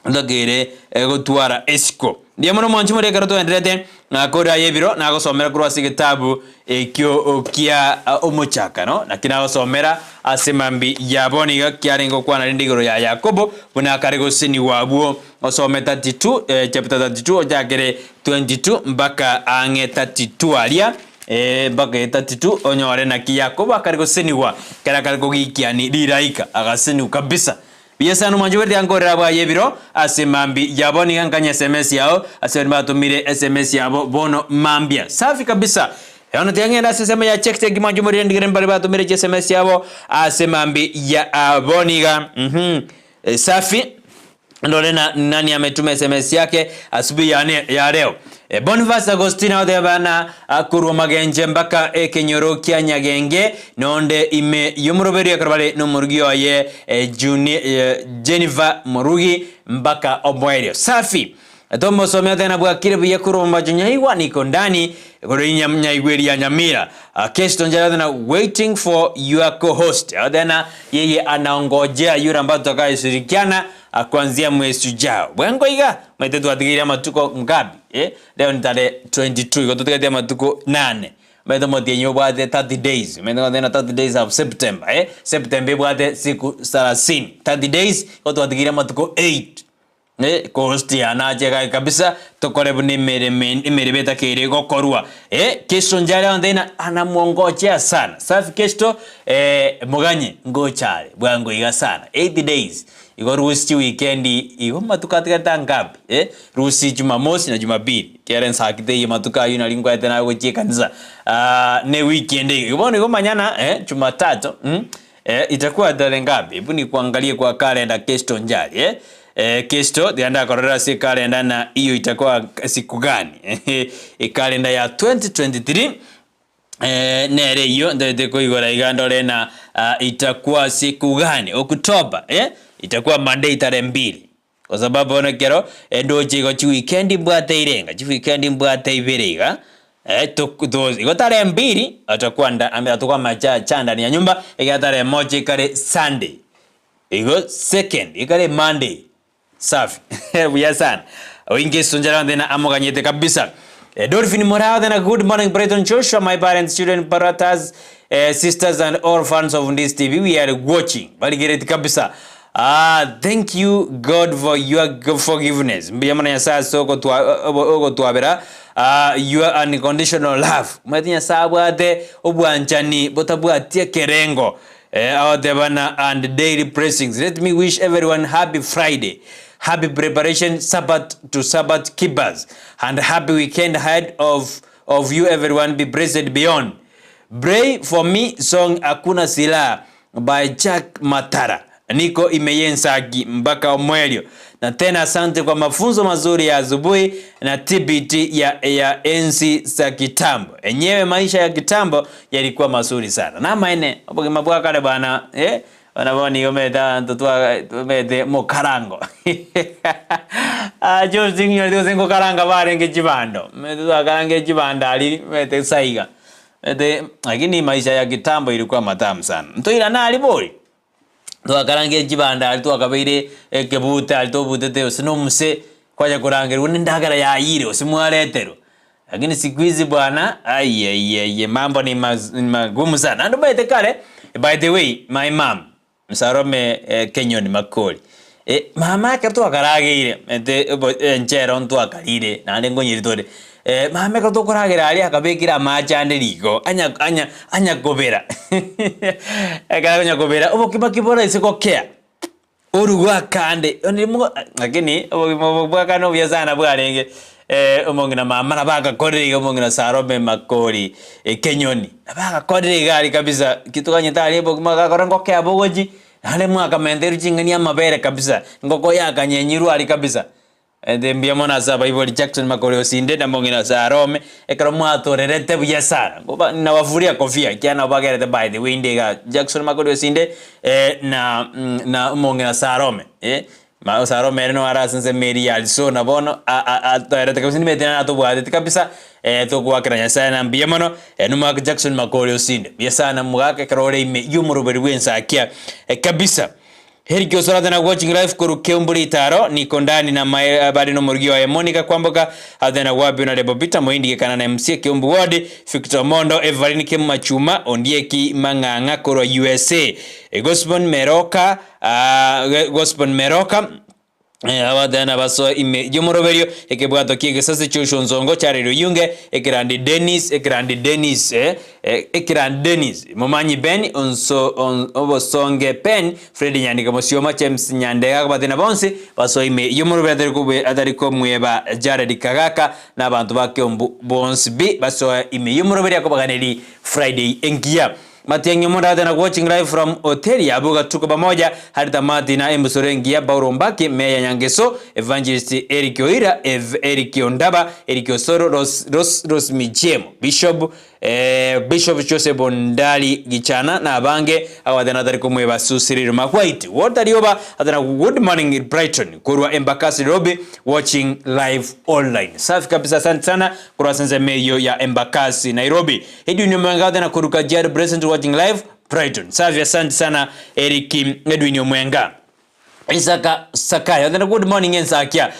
ndagere gotwara esiko ndiye muno mwanchi muri karato enderete nakora yebiro nagosomera kurwasi gitabu ekyo kia omuchaka no nakina gosomera asemambi yaboniga kyarengo kwana ndigoro ya Yakobo buna karego sini wabuo osome 32 chapter 32 ojakere 22 mpaka ange 32 alia mpaka 32 onyore na Yakobo akarego sini wa kara karego gikiani diraika agasini kabisa. Biyesanu manjweri angorera bwa yebiro asemambi yaboniga nkanya SMS yao asemba tumire SMS yabo bono mambia safi kabisa. Yana tiangenda sesema ya check tag manjumuri ndigere mbali batumire SMS yabo asemambi ya boniga safi ndole na nani ametuma SMS yake asubuhi ya leo. Boniface Agostino odebana kurwa magenje mpaka kenyoro kya nyagenge nonde ime yumuroberi akarabale no murugio ye Jennifer Murugi mpaka Obwerio safi. Tomo somea tena bwakire bya kurwa majunyaiwa niko ndani kuri Nyaigweri ya Nyamira. Kesho njala tena waiting for your co-host. Adena yeye anaongojea yule ambaye tutakayeshirikiana kuanzia mwezi ujao. Bwango iga mwetetu atigira matuko ngapi? Leo ni tarehe 22 iko tutegetea matuko 8. Mwetetu motienyo bwate 30 days. Mwetetu tena 30 days of September. September bwate siku 30. 30 days iko tuatigira matuko 8. Kosti anacheka kabisa tokorebu ni meribeta kere gokorua kesho njale ndena anamuongojea sana safi kesho muganye ngochare bwango iga sana 80 days iko rusi weekend iko matuka ngapi rusi Jumamosi na Jumapili kera Ensakite matuka yuna lingwa tena gochie kanisa ne weekend iko manyana Jumatatu itakuwa dale ngapi hebu ni kuangalie kwa kalenda kesho njale Kisto dianda korora si kalenda na iyo itakuwa siku gani kalenda ya 2023 nere iyo ndete kuigora igandole na itakuwa siku gani Oktoba itakuwa Monday tarehe 2 kwa sababu ona kero ndoje go weekend mbwate irenga weekend mbwate ibiriga dozi iko tarehe 2 atakuwa macha ndani ya nyumba ika tarehe 1 ikare Sunday iko second ikare Monday safi buya sana wingi sunjara ndena amoganyete kabisa Dolphin Morao then a good morning Brighton Joshua my parents children paratas sisters and all fans of this TV we are watching baligireti kabisa thank you God for your forgiveness mbiyamana ya saa soko tuabera your unconditional love mwetinya sabwate obwanchani botabwatie kerengo Debana and daily blessings. Let me wish everyone happy Friday, happy preparation Sabbath to Sabbath keepers, and happy weekend ahead of you everyone. Be blessed beyond. Pray for me song Hakuna Silaha by Jack Matara. Niko Ensakia mpaka Omwelio. Na tena asante kwa mafunzo mazuri ya asubuhi na TBT ya enzi za kitambo. Enyewe maisha ya kitambo yalikuwa mazuri sana. Na maene hapo kimabwa kale bana wanaboni yomeda ntotua mede mokarango. Josi nyo zengo karanga barenge jibando. Medo karange jibanda ali mede saiga. Mede lakini maisha ya kitambo ilikuwa matamu sana. Ntoira na alibori. Tuwa karange jibanda alituwa kabire kebuta alituwa butete usinumse kwa kurangere unendagara ya ire usimualetero lakini siku hizi bwana mambo ni magumu sana ndo baite kale by the way my mom msarome Kenyon Makori mama yake tuwa karagire njero ntuwa karire na ndengo nyiritore mama ko tokoragira ali akabekira amachande liko anya gobera akanya gobera ubo kibakibora isiko care urugwa kande onimo lakini ubo bwaka no byazana bwarenge omongina mama nabaga kodriga omongina Sarome Makori Kenyoni nabaga kodriga ali kabisa kitu kanyetali bo magakorango kya bogoji hale mwaka menderu chingania mabere kabisa ngoko yakanyenyiru ali kabisa mbia mona sa Bible Jackson Makori osinde na mongina Sarome ekaro mwatorerete buya sana ngoba na wafuria kofia kiana bagerete by the way ndega Jackson Makori osinde na mongina Sarome ma Sarome no arasense meri also na bono atorerete kabisa nimetena na tobwate kabisa to kwakiranya sana mbia mono numa Jackson Makori osinde bia sana mugake karore ime yumuruberi wensakia kabisa. Heri kiosora tena watching live kuru keumburi itaro niko ndani na bari no murgio ya Monica kwamboka adena wabi na Rebobita Moindi kana na MC Keumbu Ward Victor Mondo Evelyn Kemachuma Ondieki Manganga kuru USA Gospel Meroka awadana baso ime yomoroberio ekebwato kiege sase chosho nzongo charero yunge ekrandi Dennis momanyi Ben obosonge pen Fred nyandika mosioma James nyandeka badena bonse baso ime yomoroberio kube adariko mweba Jared Kagaka na abantu bakembu bonse bi baso ime yomoroberio kobaganeli Friday engia Matiangyo mwana na watching live from hotel ya Abuga tuko pamoja hadi tamati na embusorengia Bauro Mbaki Meya Nyangeso Evangelist Eric Oira Eric Ondaba Eric Osoro Ros Mijemo Bishop Joseph Bondali Gichana na abange awadana tariko mweba Susiriru Makwaiti Watarioba adana good morning in Brighton kurwa Embakasi Robi watching live online safi kabisa asante sana kurwa senze meyo ya Embakasi Nairobi hidi unyomwanga na kuruka Jari present watching live Brighton safi asante sana Eric Edwin Omwenga Isaka Sakaya then good morning Ensakia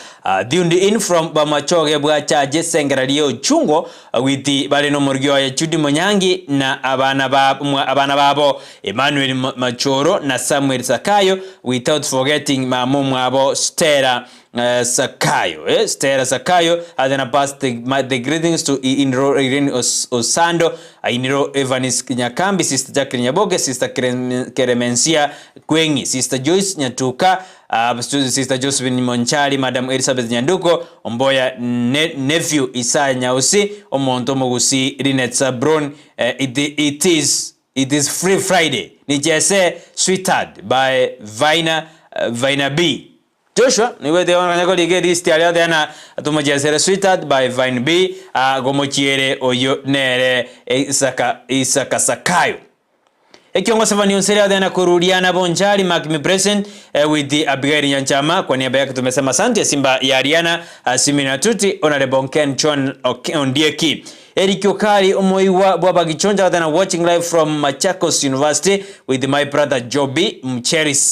diundi in from Bamachoge bwacha jesengera liyo chungo with the baleno morgio ya Chudi Monyangi na abana babo Emmanuel Machoro na Samuel Sakayo without forgetting mamumu abo Stella Sakayo Stella Sakayo adena pass the greetings to Irene Osando Iniro Evanis Nyakambi Sister Jacqueline Nyaboge Sister Keremensia Kwengi Sister Joyce Nyatuka Sister Josephine Monchali Madam Elizabeth Nyanduko Omboya nephew Isaya Nyausi Omontomo Gusii Rinet Sabron it is Free Friday Nijese Sweetheart by Vina B Joshua niwe de wana ngako lige listi aliyo dena atumajazere Sweetheart by Vine B gomochiere oyo nere Isaka Sakayo Ekiongo Savani Onsele adena kurudiana Bonjali Makimi present with the Abigail Nyanchama kwa niaba yake tumesema asante Simba ya Ariana Simina Tuti Honorable Ken Chon Ondieki Eric Okari Omoiwa Bwaba Gichonja adena watching live from Machakos University with my brother Joby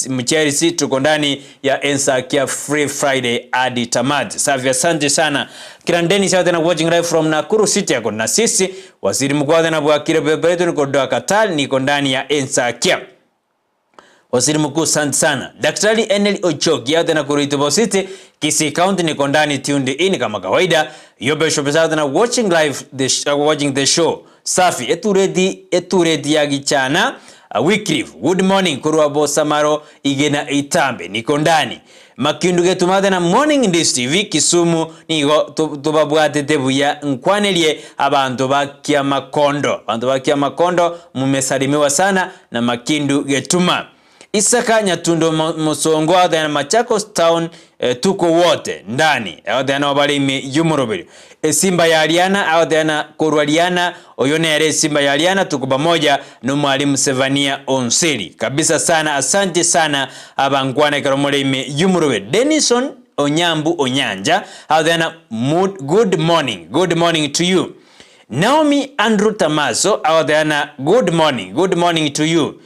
Mcherisi tuko ndani ya Ensakia Free Friday adi tamati safi asante sana Kirandeni sawa watching live from Nakuru City yako na sisi waziri mkuu adena Bwakire Bebeto niko doa Katali niko ndani ya Ensakia waziri mkuu asante sana Daktari Enel Ochoki adena Kuritubo City Kisii County niko ndani tuned in kama kawaida Yobe Shopesa adena watching live watching the show safi eturedi ya gichana Wycliffe good morning kurwa Bosamaro igena Itambe niko ndani Makindu getumade na morning in this TV Kisumu nigo tubabwate tebuya nkwanelie abantu bakia makondo mumesalimiwa sana na Makindu getuma Isaka Nyatundo Musongo adena Machakos Town tuko wote ndani adena wabalimi yumurubiri Simba ya Ariana adena Kurwaliana oyonere Simba ya Ariana tuko pamoja no mwalimu Sevania Onseli kabisa sana asante sana abangwane karomolimi yumurubiri Denison Onyambu Onyanja adena good morning to you Naomi Andrew Tamaso adena good morning to you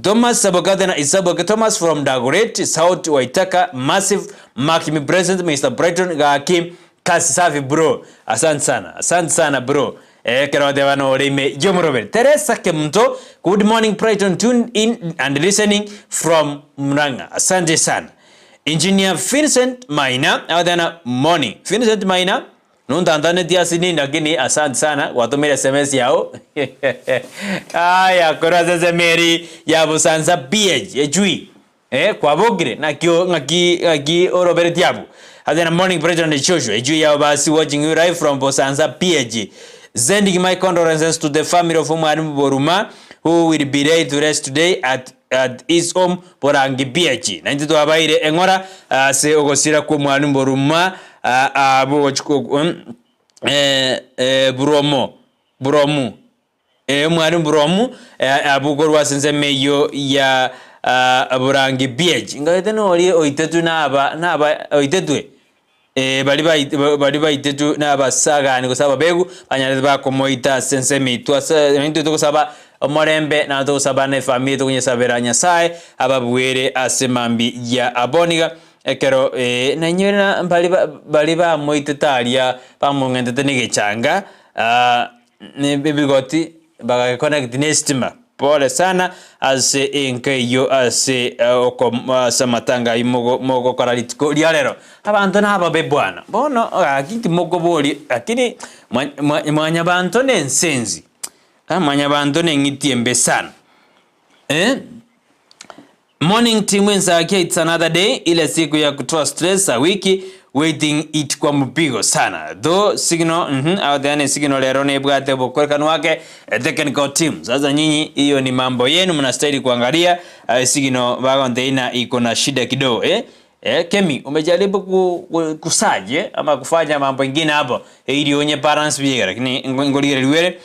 Thomas Sabokada na Isaboke Thomas from Dagoretti South Waitaka massive Makimi present Mr. Brighton Gaki kasi safi bro asante sana bro kero de wano rime Jomorobe Teresa Kemto good morning Brighton tune in and listening from Muranga asante sana Engineer Vincent Maina adana morning Vincent Maina Nuntandane tiasini lakini asante sana watumile SMS yao aya kora zemeri ya busanza PH ejui kwa bogire na ngaki orobere tiabu And then morning Brighton and Joshua. Ijumaa basi watching you live from Bosanza PG. Sending my condolences to the family of Mwalimu Boruma who will be laid to rest today at his home Borangi PG. Na ndio abaire engora se ogosira ku Mwalimu Boruma abo Buromu Mwalimu Buromu abugorwa senze meyo ya Borangi PG. Ngahite no oli oitetu naba oitetwe bali baitetu n'abasaga ni kusaba begu banyareze bakomoita sense mitwa nto kusaba omorembe na to kusaba ne family to kunyesabera nyasaye ababwere asemambi ya aboniga ekero na nyina bali ba moitetalia pamungentete nigechanga ne bibigoti baga connect nestima pole sana ase enkeyo ase samatanga imogo koralitiko lialero abantu naba bebwana bono akiti mogoboli akini mwanya bantu nensenzi mwanya bantu nengitiembe sana morning team Ensakia, it's another day ile siku ya kutoa stress a wiki waiting it kwa mpigo sana though signal out there signal lero ne bwate bokorkan wake technical team sasa nyinyi hiyo ni mambo yenu mnastahili kuangalia signal bagondeina iko na shida kidogo Kemi umejaribu kusaje ama kufanya mambo mengine hapo ili onye parents biega lakini ngolire liwere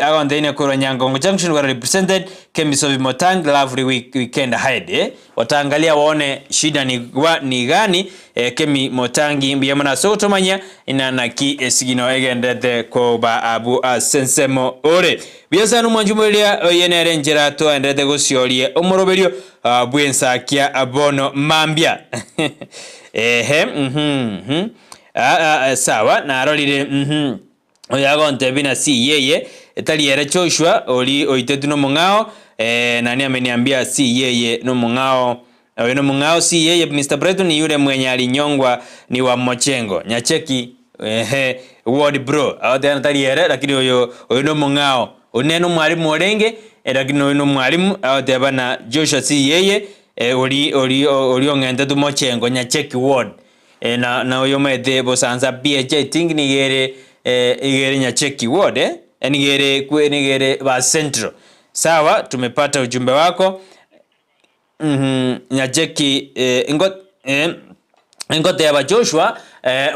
agondeina ko Nyangongo Junction were represented Kemi Sovi Motang lovely weekend ahead wataangalia waone shida ni gani Kemi Motangi mbiyamana sotomanya inanaki esigino egendete ko ba abu asensemo ore biasa numanjumulia yenere njerato endete gosyolie omoroberio bwensakia abono mambia sawa na arolire oyagonte bina si yeye etaliere Joshua oli oitetu no mungao nani ameniambia si yeye no mungao no mungao si yeye Mr. Brighton ni yule mwenye alinyongwa ni wa Mochengo nyacheki word bro awatana taliere lakini oyo no mungao oneno mwalimu orenge lakini no mwalimu awatebana Joshua si yeye oli ongende tu Mochengo nyacheki word na oyo mete Bosanza PJ think ni igere nyacheki word nigere ba central sawa tumepata ujumbe wako nyacheki ingote ya Joshua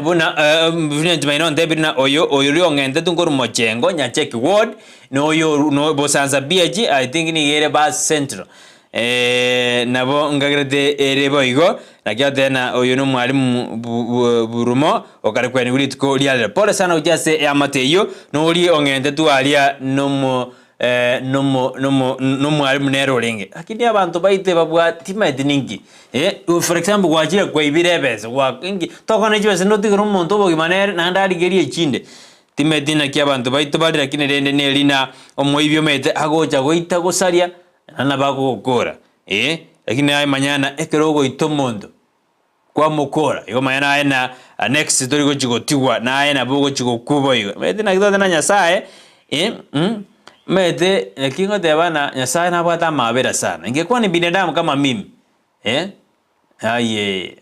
buna vunent mainon debina oyo ngende tungoro Mochengo nyacheki word no oyo no Bosanza BG I think nigere ba central nabo ngagrede erebo igo nakia tena oyo no mwalimu Burumo okarekwani ulitiko liale pole sana ujase amateyo no oli ongende tu alia no mwalimu nero lenge akini abantu baite babwa timete ningi for example gwajira kwa ibirebeze wa ingi tokona jibese no tigoro muntu bogi manere na ndari gerie chinde timete na kia abantu baite bali lakini rende ne lina omoibyo mete agocha goita gosaria na bagokora lakini ay manyana ekerogo itomondo kwa mukora yo manyana ena next story go chigotiwa na ena bogo chigokubo yo mete na kidoda na nyasaye mete kingo de bana nyasaye na bata mabera sana ingekuwa ni binadamu kama mimi aye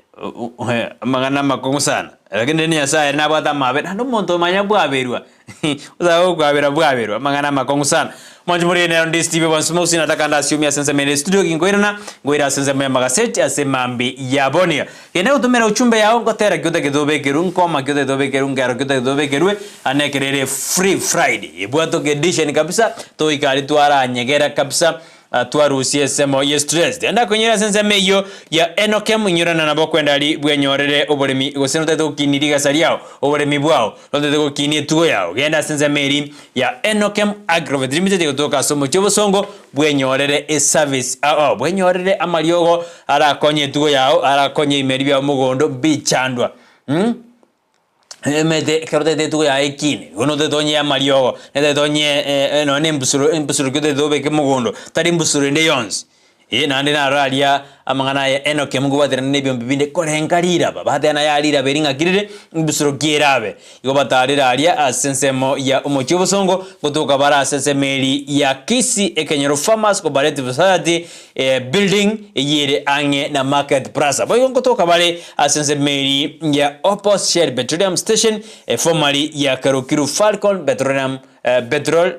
magana makongo sana lakini ni nyasaye na bata mabera ndo muntu manya bwaberwa uzaho bwaberwa magana makongo sana Manjumuri na Ndizi TV once more nataka ndasiumia sense mele studio ngoira sense mele magazeti asemambi ya bonia kene utumera uchumbe yao ngotera kyote kidobe kerunko ma kyote kidobe kerunga kyote kidobe kerwe anekerere free friday ibwato edition kabisa to ikali twara nyegera kabisa twarusie semo yestress enda kunyira sense meyo ya enokem nyurana nabo kwenda ali bwenyorere oboremi gosenote to kiniriga sariao oboremi bwao lote to kinie tugo yao genda sense meri ya enokem agrovet limited kutoka somo chobosongo bwenyorere e service bwenyorere amariogo arakonye tugo yao arakonye imeri bya mugondo bichandwa mete kerote de tugo ya ekine uno de donye amariogo de donye no nembusuru kyote dobe ke mugondo tari mbusuru nde yons nandi na ralia amangana ya Enoke mungu watera nebyo mbinde korengarira baba na yalira beringa kirire mbusuro girabe igo batarira alia asensemo ya umuchibo songo gutuka bara asensemeri ya Kisii Ekenyero Farmers Cooperative Society building yere ange na market plaza boyo gutuka bare asensemeri ya Opus Shell Petroleum Station formerly ya Karukiru Falcon Petrol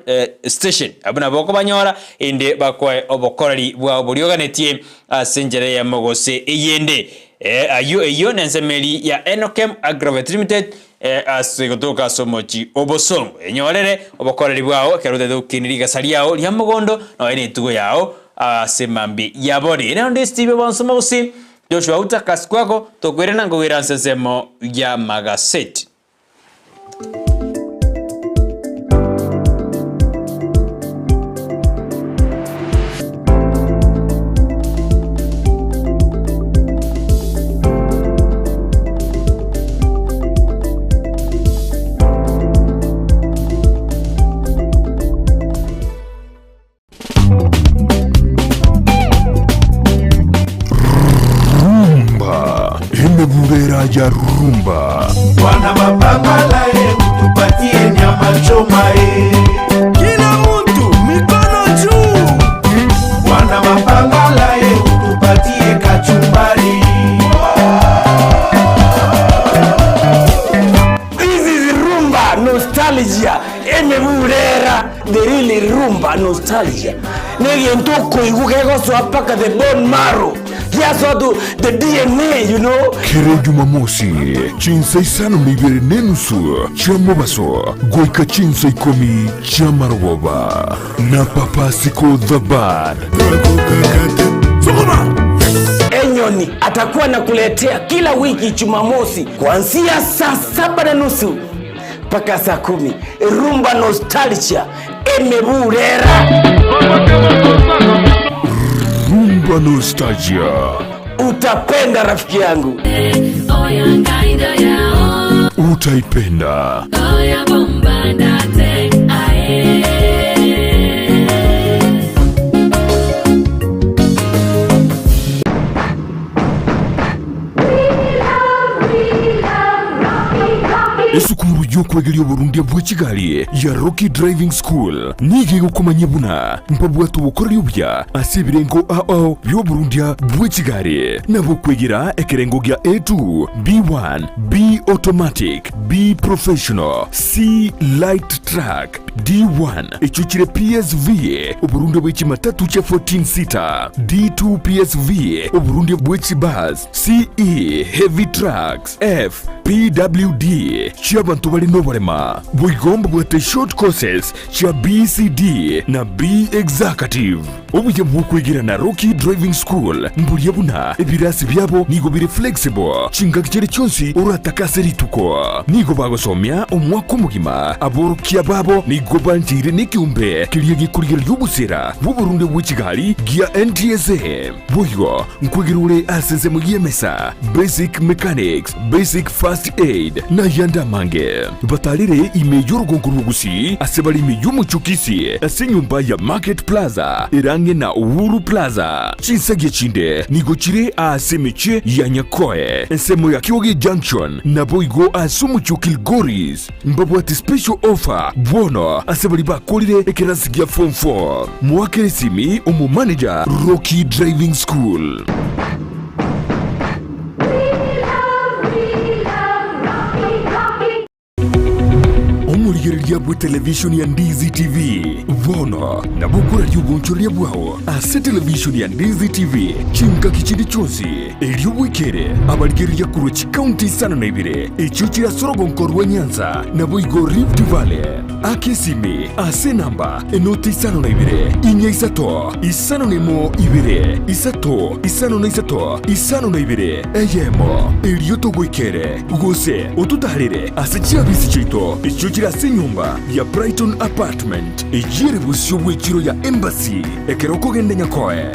Station abuna boko banyora inde bakwae obokorari bwa buryoganetie asenjere ya mogose eyende ayo nensemeri ya Enokem Agrovet Limited asigotoka somochi obosongo enyorere obokorari bwao kerude dukiniriga sariao lya mugondo no ene tugo yao asemambi yabori ene ndi Steve Bonsoma Gusii Joshua utakas kwako tokwere nangowira nsesemo ya magaseti. Ya rumba Bwana mapambala tupatie nyama choma kila mtu mikono juu. Bwana mapambala tupatie kachumbari. This is rumba nostalgia emeburera the really rumba nostalgia negentoko igukego swapaka the bone marrow. Yes, the DNA, you know. Kere Jumamosi, chinsai sano nibere nenusu, chamobaso, goika chinsai komi, chamaroba, na papasiko the bad. Enyoni atakuwa nakuletea kila wiki Jumamosi kuanzia saa 7:30 mpaka saa 10. Rumba nostalgia emeburera. Rumba nostalgia. Utapenda rafiki yangu. Utaipenda. Esukuru yokwegelya Burundi bwa Kigali ya Rocky Driving School nige gukomanya buna mpabwa tubukorera ubya asibirengo ao byo Burundi bwa Kigali nabo kwegera ekerengo gya A2 B1 B automatic B professional C light track D1 echuchire PSV Uburundi bwa Kimatatu cha 14 seater D2 PSV Uburundi bwa Kibus CE heavy trucks F PWD Chiabantu bali no barema bwigomba bwate short courses cha BCD na B executive obuye mukwegira na Rocky Driving School mburiye buna ebirasi byabo nigo biri flexible chinga kicere cyonsi uratakase rituko nigo bagosomya omwaka mugima aborokia babo nigo banjire nikiumbe kiriye gikurira y'ubusera bw'Uburundi bwa Kigali gia NTSA buyo nkwegirure asenze mu yemesa basic mechanics basic first aid na yanda mange batalire imeyo rugonguru Gusii asebali imeyo muchukisi asenyumba ya Market Plaza irange na Uhuru Plaza chinsage chinde nigochire asemeche ya Nyakoe ensemo ya Kioge Junction na boigo asumuchukil Goris mbabwati special offer bono asebali bakolire ekerasigia form 4 mwakere simi umu manager Rocky Driving School. Omurigereria bwa television ya Ndizi TV vono na bukura y'ubunchoria bwao ase television ya Ndizi TV chinga kichindi chonsi elio wikere abarigereria kurochi county sana na ibire echuchira sorogonkorwa Nyanza na boigo Rift Valley akesimi ase namba enoti isano na ibire inya isato isano nemo ibire isato isano na isato isano na ibire eyemo elio togwikere gose otutarire ase chiabisi chito echuchira ase nyumba ya Brighton apartment ejire busyo bw'ekiro ya embassy ekeroko gende Nyakoe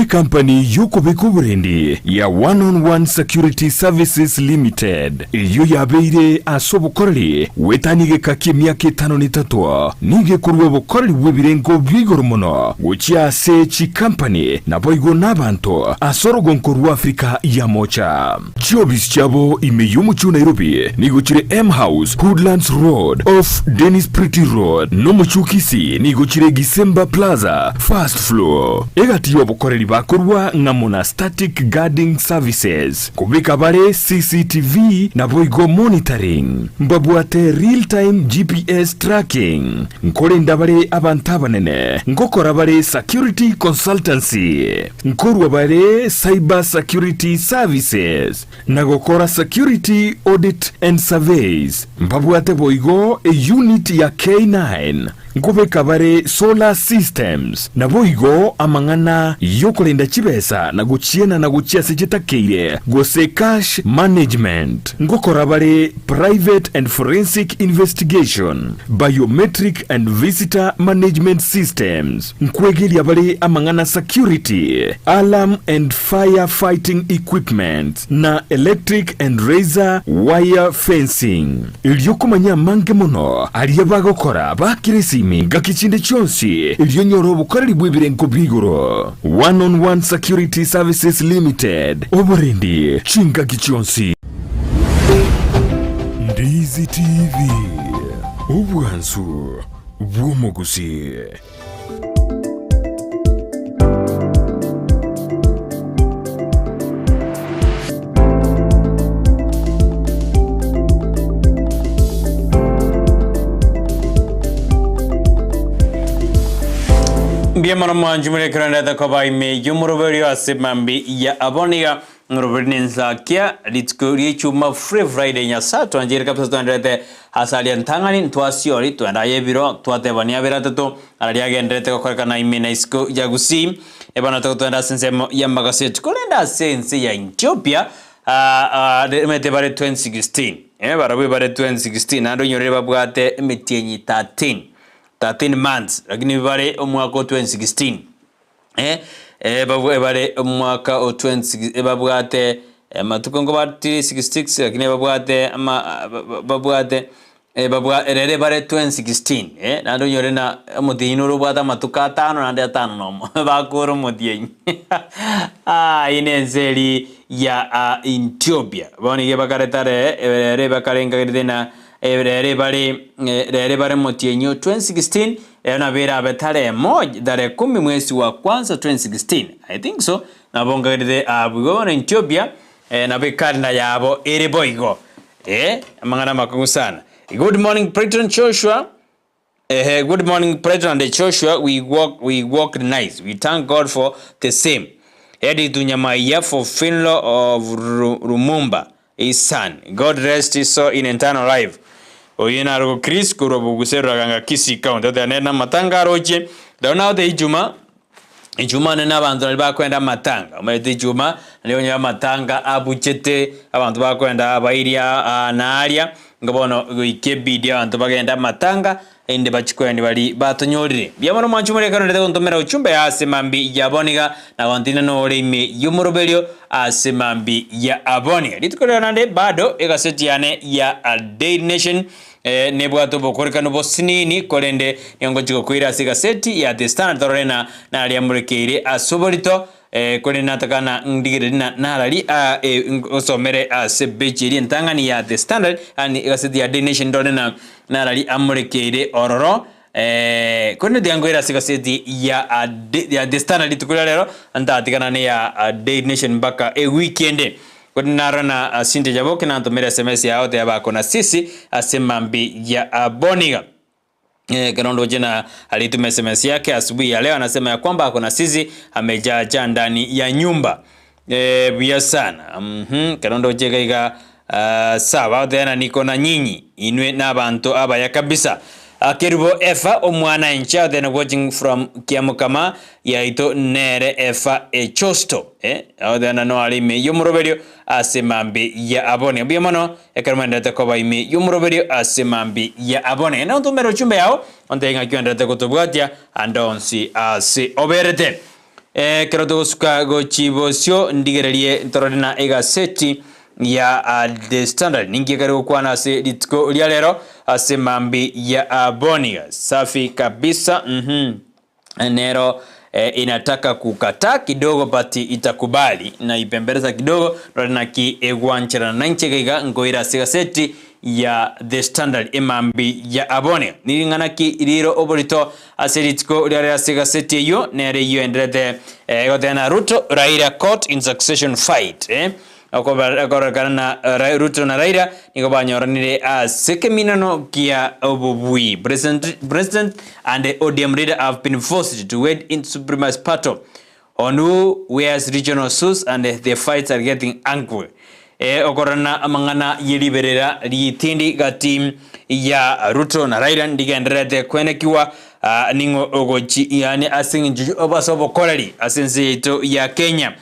company yuko bikuburendi ya one-on-one security services limited iyo yabeire asobukoreri wetanige kaki myaka 53 nige kurwe bukoreri bwebirengo bwigoro muno gucia se chi company naboigo nabantu asorogo nkoru Afrika ya mocha jobis chabo imeyumu chu Nairobi niguchire M House Woodlands Road off Dennis Pretty Road no muchukisi niguchire Gisemba Plaza first floor egati yobukoreri bakorwa ngamuna static guarding services kubika bare CCTV na boigo monitoring mbabwate real time GPS tracking nkolinda bare abantabanene ngokora bare security consultancy nkorwa bare cyber security services nagokora security audit and surveys mbabwate boigo a unit ya K9 nkubeka bare solar systems na boigo amangana yokolinda chibesa na guchiena na guchia sechitakeire gose cash management ngokora bare private and forensic investigation biometric and visitor management systems nkwegelia bare amangana security alarm and fire fighting equipment na electric and razor wire fencing iliyokumanya mange mono aliyabagokora bakirisi gakichinde chonsi iliyonyoro bukoreri bwebirengo bwigoro one-on-one security services limited oborendi chinga kichonsi Ndizi TV ubwansu bw'umugusi. Biamara mwanjumule kuranda kwa ime yumuroberio asemambi ya aboniga ngurobeni Ensakia litskuri Ijumaa Free Friday nya sato anjiri kapsa tuandrete hasali ntangani ntwasiori tuandaye biro tuatebania biratatu aralia ndrete kwa na ime na isko ya Gusii ebana tuanda sensemo ya magaset kolenda sense ya Ethiopia mete bare 2016 barabu bare 2016 ando nyoreba bwate metienyi 13 months lakini bare omwaka 2016 bare omwaka 20 babwate matukongo bati 66 lakini babwate babwate babwate bare 2016 nando nyorena mudino rubata matuka 5 nande 5 no bakoro mudien inenzeli ya Ethiopia boni ge bakaretare bakarenga gidena rere bare motienyo 2016 na bera betare moja dare 10 mwezi wa kwanza 2016 I think so na bonga gide abugo na Ethiopia na bekarna yabo ere boigo amangana makungu sana. Good morning Brighton Joshua. Good morning Brighton and Joshua. We walk nice. We thank God for the same. Edi Dunyamaya for Finlo of Rumumba his son. God rest his soul in eternal life. Oyena ro Chris kurobu gusero ganga Kisii County nena matanga roje daona de Ijumaa nena abantu bakwenda matanga umete Ijumaa leo nya matanga abuchete abantu bakwenda abairia naria ngobono ikebidi abantu bagenda matanga ende bachikwende bali batonyorire byamano mwanchumure kanonde kontomera uchumbe asemambi yaboniga na wantina no oleme yumurobelio asemambi ya aboniga litukolera nande bado egasetiane ya Daily Nation nebwato bokoreka no bosinini kolende yongochiko kuira sigaseti ya The Standard torena na aliamurekeire asobolito kone natakana ndigire na rali osomere sebechiri ntangani ya The Standard ani gaseti ya Daily Nation torena na rali amurekeire ororo kone diangoira sigaseti ya The Standard tukula lero antatikana ne ya Daily Nation mpaka weekend kone narana sinte jaboke na ntomere SMS ya ote yabako na sisi asemambi ya aboniga Kanondo jena alitume SMS yake asubuhi ya leo anasema ya kwamba kuna sisi amejaa ndani ya nyumba bia sana Kanondo jega sawa tena niko na nyinyi inwe na bantu abaya kabisa Kerubo Efa omwana encha then watching from Kiamukama ya ito nere Efa chosto then no alime yumuroberio asemambi ya abone biyamano ekarmanda takoba ime yumuroberio asemambi ya abone na ntumero chumbe yao ontenga kyanda takotobwatia andonsi ase oberete kero tugusuka gochibosyo ndigererie ntororina egaseti ya The Standard ningi kari gukwana ase litiko lya lero ase mambi ya Bonia safi kabisa. Nero inataka kukata kidogo bati itakubali na ipembeleza kidogo na ki egwanchera na nchegega ngoira segaseti ya The Standard emambi ya Abonia nilingana ki iriro oborito aseritiko lya segaseti yo nere yo endrede godena Ruto Raila court in succession fight akorakana Ruto na Raila niko banyoranire sekeminano kia obubui president and the ODM leader have been forced to wade into supremacy battle on who wears regional suits and the fights are getting angry. Okorana amangana yiliberera litindi ga team ya Ruto na Raila ndigenderete kwenekiwa ningo ogochi yani asingi obasobo kolari asense ito ya Kenya.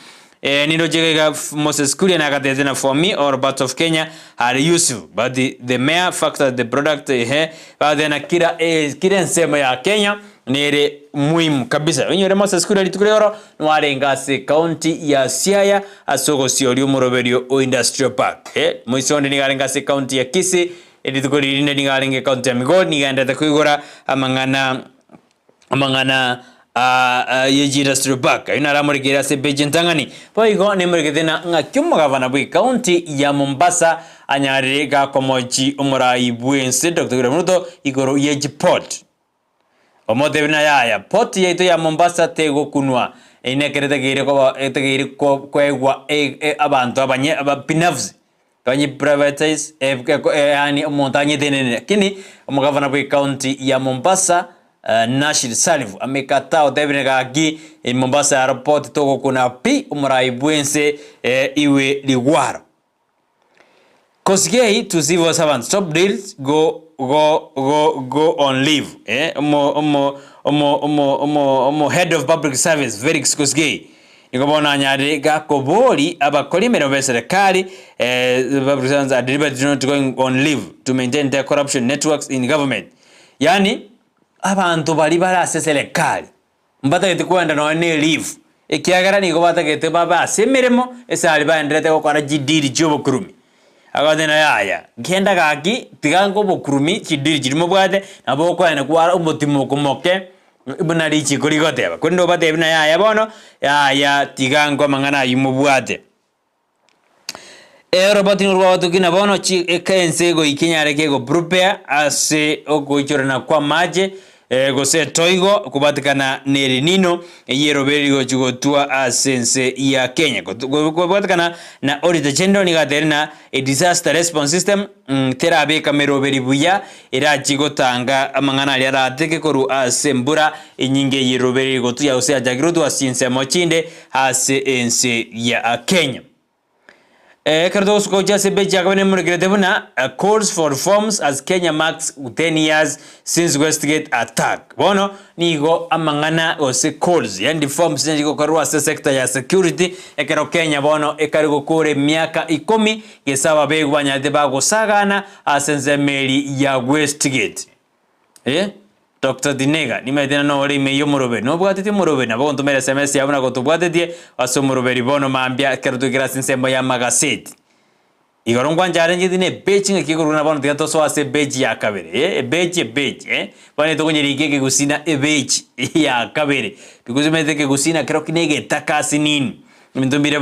Nino jega Moses Kuria na katezena for me or part of Kenya are useful but the mere fact that the product then kira nsema ya Kenya nere muhimu kabisa. Wenyore Moses Kuria litukulero nware ngase county ya Siaya asoko sioli umuroberio o industrial park mwisonde nigare ngase county ya Kisii litukulirine nigare nge county ya Makori nigaenda kuigora amangana yeji industrial park ina ramurikira se bejentangani poigo nemurikithina ngakyumo gavana bwi county ya Mombasa anyarire ga komochi umurai bwense Dr. Ruto igoro yeji port omotebina yaya port yeito ya Mombasa tego kunwa inekerete gire ko etegire ko kwegwa abantu abanye abapinafzi kanye privatize yani montagne denene kini omugavana bwi county ya Mombasa Nashir Salifu amekataa utebine gagi Mombasa airport toko kuna pi umurai bwense iwe ligwaro Kosgei to civil servants stop deals go on leave head of public service Felix Kosgei nikobona nyade ga koboli abakolimero be serikali public servants are deliberately not going on leave to maintain their corruption networks in government yani abantu bali barase serikali mbatagete kwenda no ne leave ekiagara niko batagete baba semeremo esali baenderete gukora jidiri jobokurumi agadena yaya genda gaki tigango bokurumi jidiri jirimo bwate nabo kwene kwara umutimo kumoke ibunari chikori goteba kundo batebina yaya bono yaya tigango mangana yimubwate roboti nurwa tukina bono chi ekense go ikinyare kego prepare ase ogoichorana kwa maje gose toigo kubatikana neri nino yeroberi go chigotua asense ya Kenya kubatikana na auditor general ni gaterina a disaster response system terabe kameroberi buya era chigotanga amangana ali arateke koru asembura inyinge yeroberi go tuya ose ajagirutu asinse mochinde ase ense ya Kenya. Kardos ko jase beji akabane muregeredebuna calls for reforms as Kenya marks 10 years since Westgate attack. Bono nigo amangana ose calls yani reforms niko karua sector ya security ekero Kenya bono ekarigo kore miaka 10 gesaba begwanya debago sagana asenze meli ya Westgate. Dr. Dinega nimedena no ori meyo murobe no bwatete murobe nabo ntumere SMS yabona ko tubwatetie aso murobe bono mambya kertu grasin sembo ya magaset igorongwa njare njidine bechi ngikiguru na bono tigato so ase bechi ya kabere bechi bane to kunyirike ke gusina bechi ya kabere bikuzumete ke gusina kero kinege takasi nini mintumbire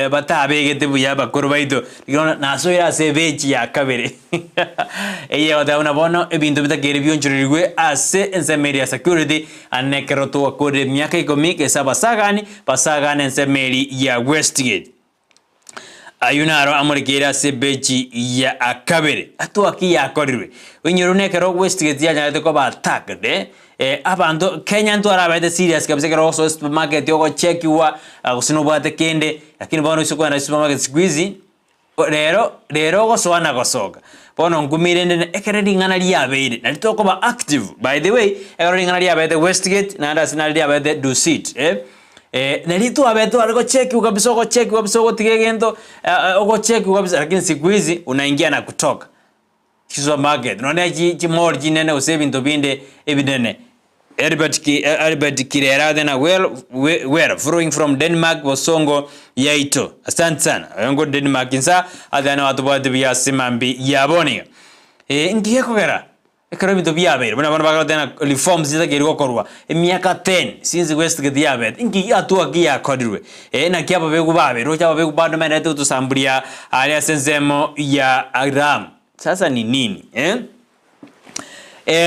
batabegete buya bakuru baito igona naso ya ase bechi ya kabere eye wadauna bono ebintu bitakere byonchurigwe ase ensemeri ya security anekeroto akore myaka 10 ke basagani ensemeri ya Westgate ayunaro amurikira ase bechi ya akabere atuaki yakorirwe winyorunekero Westgate ya nyate ko ba attack abantu Kenya ndo arabete serious kabisa kero so supermarket yoko check wa kusino bwate kende lakini bono isoko na supermarket squeeze rero go swana go soga bono ngumire ndene ekeredi ngana liabeire na litoko ba active by the way ekeredi ngana liabeire Westgate na nda sinali liabeire Dusit na litu abeto aliko check ukabisa go check ukabisa go tigegendo go check ukabisa lakini squeeze unaingia na kutoka supermarket unaona chi mall jinene usebi ndo binde ebidene Albert Kirera then well flowing from Denmark Bosongo Yaito. Asante sana. Ngo Denmark insa adana watu bwa bya simambi yaboni. Ngiye kogera. Ekaro bintu byabe. Bana bagala tena reforms zitagerwa korwa. Emyaka 10 since West Gediabet. Ngi atua giya kodirwe. Na kyaba begu babe. Rocha begu bado mena tu sambulia alia senzemo ya Agram. Sasa ni nini?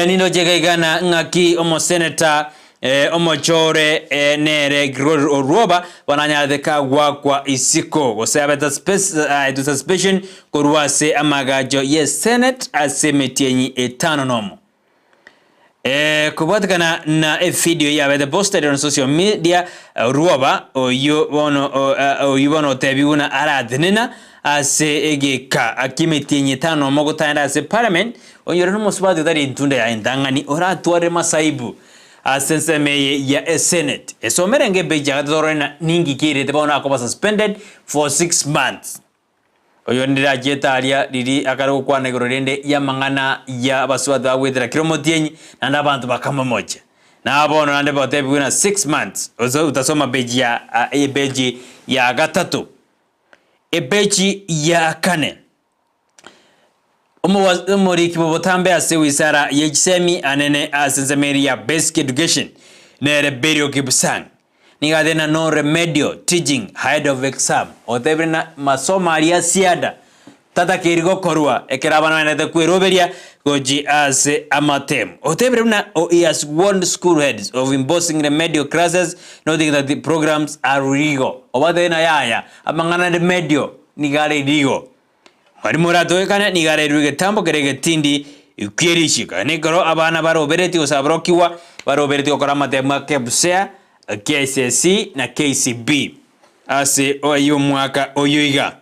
Nino jega igana ngaki omo senator omo chore nere Oruoba wananyadeka kwa isiko gosaba the suspicion kurwase amagajo yes senate asemetienyi etano nomo kubatakana na video ya the posted on social media Oruoba oyo tebiuna aradnina ase egeka akimetienyi etano nomo gutanda ase parliament onyore no musubadi dari ntunda ya ndangani oratware masaibu asenseme ya senate esomerenge beja dorena ningi kirete bona ko suspended for 6 months oyo ndira jetalia riri akaro kwa negorende ya mangana ya basubadi awedra kiromotienyi nanda abantu bakama moja na abono nande botebi wina 6 months ozo utasoma beji ya beji ya gatatu beji ya kane Omori kibotambe ase wisara yejisemi anene asenzemeri ya basic education nere berio kibusang nigadena no remedio teaching ahead of exam otebrina masoma alia siada tata kirigo korwa ekerabana nete kweroberia goji ase amatem otebrina he has warned school heads of imposing remedial classes noting that the programs are illegal obadena yaya amangana remedio nigare illegal Marimurato ekana nigare ruge tambo kerege tindi ukirishika nikoro abana barobereti osabrokiwa barobereti okora matema kebusea KCSE na KCB ase oyo mwaka oyoiga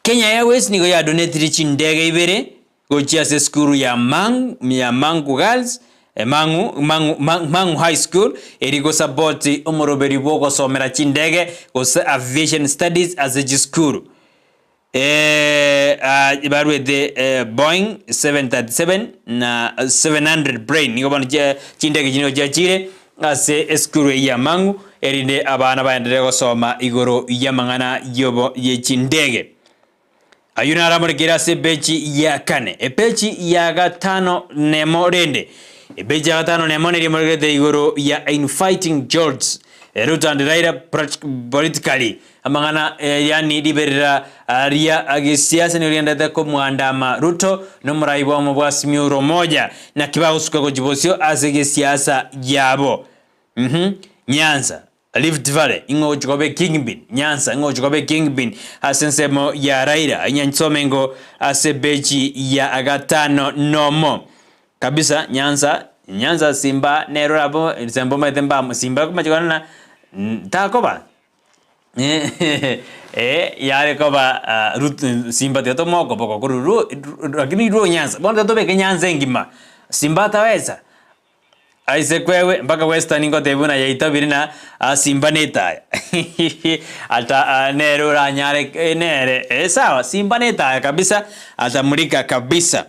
Kenya Airways nigo ya donate chindege ibere gochia se skuru ya Mangu Girls Mangu High School erigo support omoroberi boko somera chindege go aviation studies as a school ibarwe de Boeing 737 na 700 brain nigo bano chindege jino jachire ase skuru ya Mangu erinde abana baendelea gusoma igoro yamangana yobo yechindege ayuna aramurikira se bechi ya kane epechi ya gatano nemo rende epechi ya gatano nemo neri murikete igoro ya infighting George Ruto and Raila politically amangana yani liberira ria agisiasa ni oriendete ko muandama Ruto no muraibo mu bwasimiro moja na kibao suka ko jibosio asege siasa yabo Nyanza Rift Valley ingo chikobe Kingbin Nyanza ingo chikobe Kingbin asensemo ya Raila inyansomengo asebeji ya agatano nomo kabisa Nyanza Simba nero rabo sembo metemba Simba kuma chikona takoba yare koba Simba teto moko poko kuru lakini ro Nyanza bonda tobe ke Nyanza ngima Simba taweza aise kwewe mpaka Western ingo tebuna yaitabirina Simba neta ata nero ranyare nere sawa Simba neta kabisa atamulika kabisa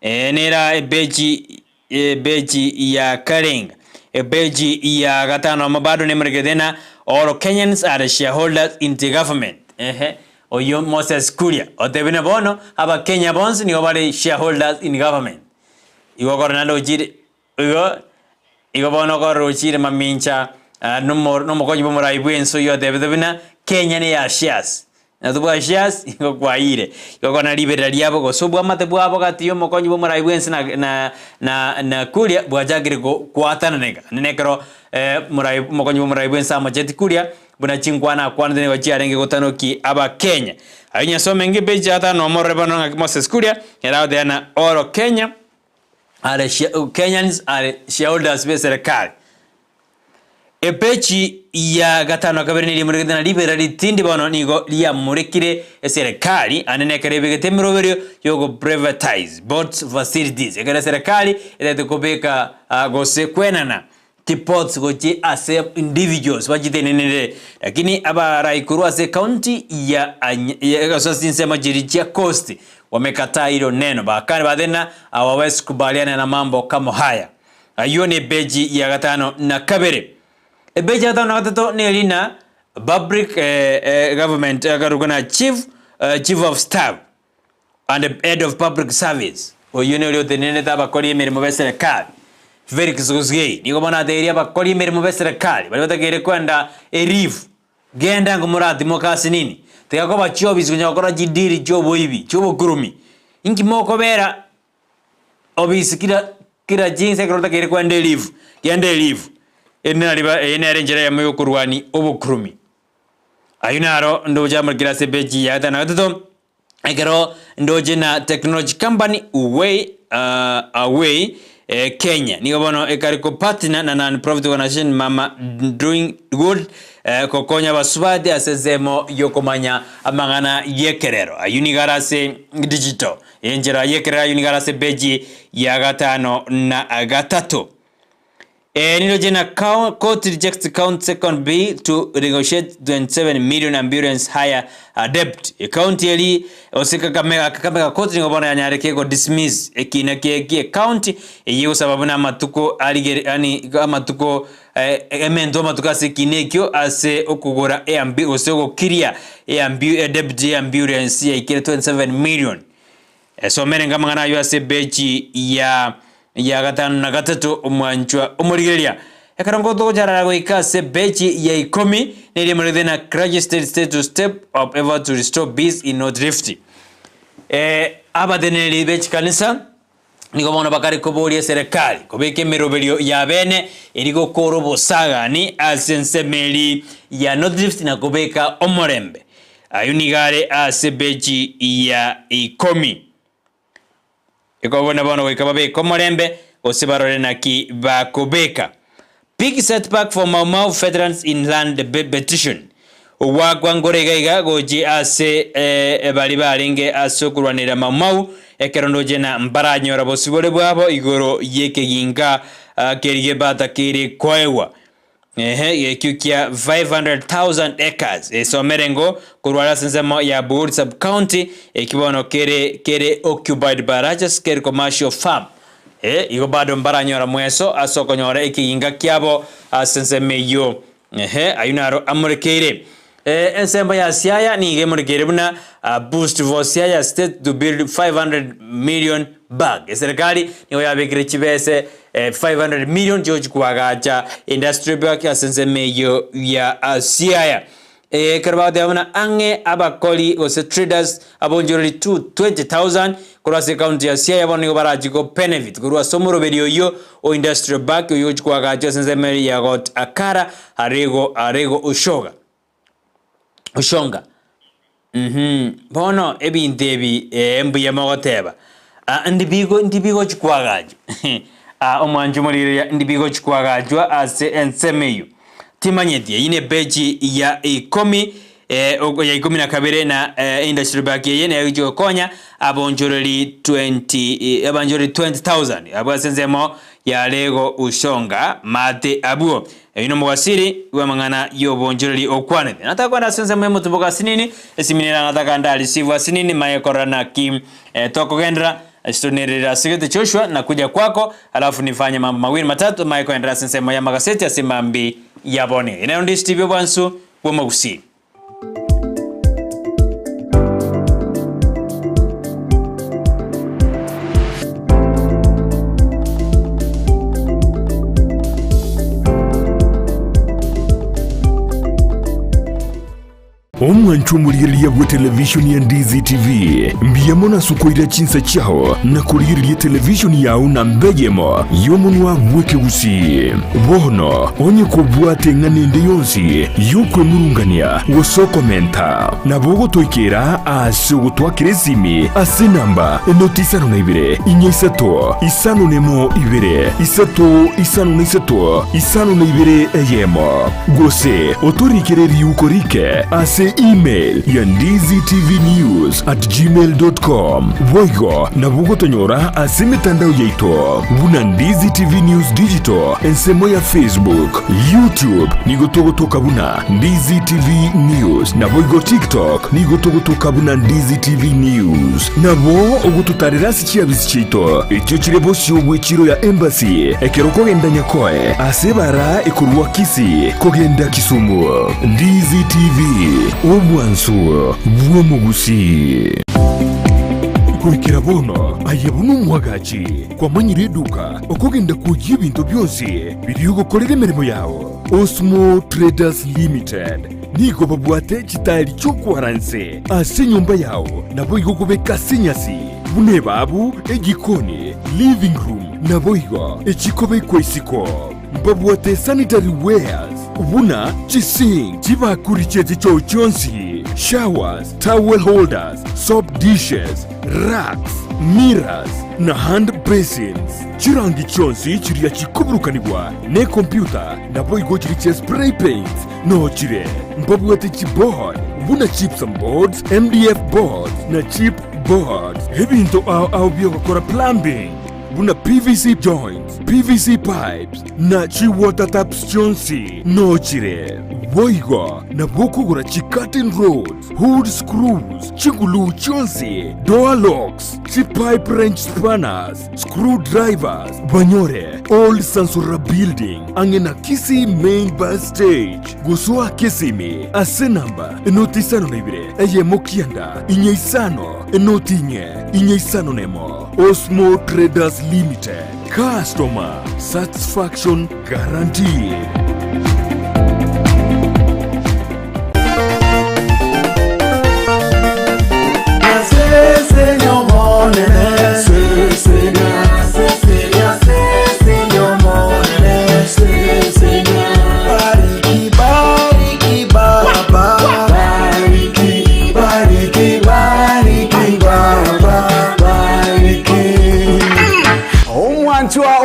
nera beji ya Karenga beji ya gatano mabado nemregedena all Kenyans are shareholders in the government oyo Moses Kuria otebine bono aba Kenya bonds ni obare shareholders in government igo koronalo jire igo bono koro jire mamincha no konyi bomora ibwenso yo tebina Kenya ni ya shares na tuba shares igo kwaire igo kona liberali yabo gosobwa matebwa abo gatiyo mokonyi bomora ibwenso na Kuria bwajagire kwatana nenekero mokonyi bomora ibwenso amajeti Kuria buna chingwana kwanza ne wachiarenge gotanoki aba Kenya ayinya somengi beja ata no morrebano ngaki Moses Kuria era odena oro Kenya are Kenyans are shareholders be serikali epechi ya gatano kabirini limurigana liberali tindi bono nigo liya murekire serikali anenekere begetemiro berio yogo privatize both facilities ekere serikali ete kubeka gose kwenana tipots goji ase individuals wajitenenere lakini aba raikuru ase county ya sasa majirichia coast wamekataa hilo neno bakani badena hawawezi kubaliana na mambo kama haya Ayo ne beji ya gatano na kabere. Beji ya gatano na gatatu ni elina public government akarugana chief of staff and the head of public service. Oyo ne leo tenene ta bakori emirimo be serikali. Very kisugusgei. Niko bana teria bakori emirimo be serikali. Bali batakere kwenda erifu. Genda ngumurati mokasi nini. Tega kwa chobi zikunyakora jidiri chobo hivi. Chobo kurumi. Inki moko bera. Obisi kila jinsi kurota kere kwenda erifu. Genda erifu. Ene renjera ya mwe kurwani obo kurumi. Ayunaro ndo jamar kila sebeji ya tana watoto. Ekero ndo jena technology company away Kenya. Niko bono ekariko partner na non-profit organization Mama Doing Good kokonya basubade asezemo yokomanya amangana yekerero. Ayunigarase digital. Enjera yekerero ayunigarase beji ya gatano na gatatu. Nilo jena court rejects count second bill to negotiate 27 million ambulance higher debt. County eli osika kamega court ngobona yanyareke go dismiss ekina ke county eyo sababu na matuko aligere ani matuko emendo matuko asekinekyo ase okugora osego kiria debt ambulance ya ikire 27 million. So merenga mangana yo ase bechi ya gatano na gatatu umwanchwa umurigeria ekarongo to jarara go ikase bechi ya 10 nili murithena registered status step of ever to restore bees in North Rift. Abadeneli bechi kanisa niko bona bakari koboria serikali kobeke merobelio ya bene iligo korobo sagani asensemeli ya North Rift na kobeka omorembe ayunigare ase bechi ya 10. Iko bona bono wikababe komorembe osibarore naki bakobeka. Big setback for Mau veterans in land petition. Wagwangorega goji ase bali balenge asokurwanira Mau ekerondo jena mbaranyora bosibole bwabo igoro yekeginga kerige bata kiri kwewa. Yekyukia 500,000 acres. So merengo kurwala senzemo ya Buguri sub county kibono kere occupied barrages kere commercial farm. Igo bado mbaranyora mweso asokonyora ikiinga kyabo senzeme yo. Ayunaro amurekere. Ensemble ya Siaya ni gemurekere buna boost for Siaya state to build 500 million bag. Serikali niyo yabekire chibese 500 million George kuagacha industry bag ya senzeme yo ya Siaya. Karabao dewana ange abakoli ose traders abonjori 20,000 kurase county ya Siaya boni barajiko benefit kurwa somoro bedio yo o industry bag yo kuagacha senzeme ya got akara arego ushonga bono ebintebi embuye magoteba ndibigo chikwagajo omwanju mulire ndibigo chikwagajwa ase ensemeyo timanyetie ine beji ya 10 ya 12 na industry back yene yajo konya abonjoreli 20,000 abasenzemo ya lego ushonga mate abuo ino mwasiri wamangana yo bonjoreli okwane natakwenda senzemo mutuboka sinini esiminira nataka ndali sivu sinini mayekorana kim tokogendra Stonerera sigete Joshua na kuja kwako alafu nifanye mambo mawili matatu maiko endra sensemo ya magazeti asimambi ya bone ina Ndizi TV bwansu kwa Gusii. Omwanchu muliriye bwa television ya Ndizi TV mbiyamona sukoira chinsa chao na kuliriye television yao na mbejemo yomunwa mweke Gusii bono onye kubwate nganende yonsi yukwe murungania wosokomenta na bogo toikera ase gutwakire simi ase namba enotisano na ibere inyesato isano nemo ibere isato isano na isato isano na ibere eyemo gose otorikere yukorike ase email ya ndiztvnews@gmail.com voigo na bugotonyora ase mitandao yaito buna Ndizi TV News Digital ensemo ya Facebook, YouTube nigotogotoka buna Ndizi TV News na voigo TikTok nigotogotoka buna Ndizi TV News. News nabo ogututarira sichiabisi chito ekyo kirebo cy'obwekiro ya embassy ekero kogenda nyakoe asebara ekurwa Kisii kogenda Kisumu. Ndizi TV obwansu bwo Gusii kuikira bono ayabunu mwagachi kwa manyire eduka okogenda kujya ibintu byose biri gukorera imirimo yawo. Osmo Traders Limited niko babwate kitari cyo kwaranse ase nyumba yawo nabo igokubeka sinyasi bune babu egikoni living room nabo igo ekikobe kwesiko babwate sanitary wares ubuna chising chibakuri chete cyo cyonsi showers, towel holders, soap dishes, racks, mirrors na hand basins. Chirangi chonsi chiriya chikuburukanibwa ne computer nabo igo chiri spray paints no chire mbabwate chipboard buna chips and boards, MDF boards na chip boards. Hebinto au biokora plumbing buna PVC joints, PVC pipes na chi water taps chonsi no chire boigo na bokugura chi curtain rods, hood screws, chigulu chonsi, door locks, chi pipe wrench spanners, screwdrivers. Banyore old Sansura building angena Kisii main bus stage gusua Kisimi ase namba enotisano nebire eye mokianda inyeisano enotinye inyeisano nemo. Osmo Traders Limited, customer satisfaction guaranteed.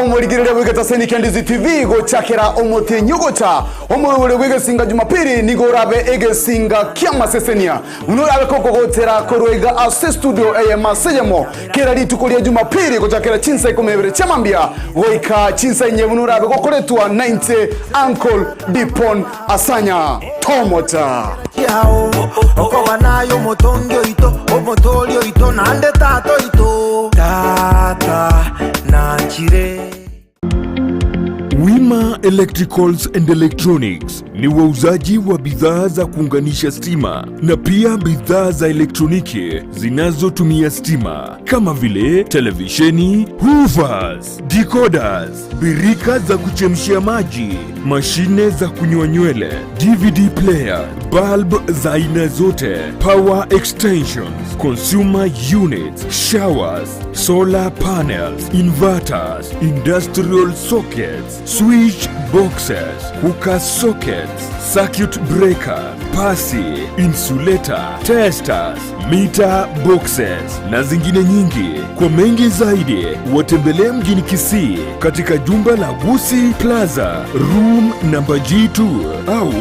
Omurigirire wigeta senika Ndizi TV go chakera omote nyugota omurure wigesinga Jumapili nigorabe egesinga kiamasesenia unorabe koko gotera korwega ase studio masejemo kera litukolia Jumapili go chakera chinsa ikomebere chamambia goika chinsa nye unorabe gokoretwa 90 Uncle Dipon Asanya Tomota yao okoba nayo motongyo ito omotolio ito nande tato ito tata nanchire. Wima Electricals and Electronics ni wauzaji wa bidhaa za kuunganisha stima na pia bidhaa za elektroniki zinazotumia stima kama vile televisheni, hoovers, decoders, birika za kuchemshia maji, mashine za kunyoa nywele, DVD player, bulb za aina zote, power extensions, consumer units, showers, solar panels, inverters, industrial sockets, switch boxes, hookah sockets, circuit breaker, pasi, insulator, testers, meter boxes na zingine nyingi. Kwa mengi zaidi watembelee mjini Kisii katika jumba la Gusii Plaza room namba G2 au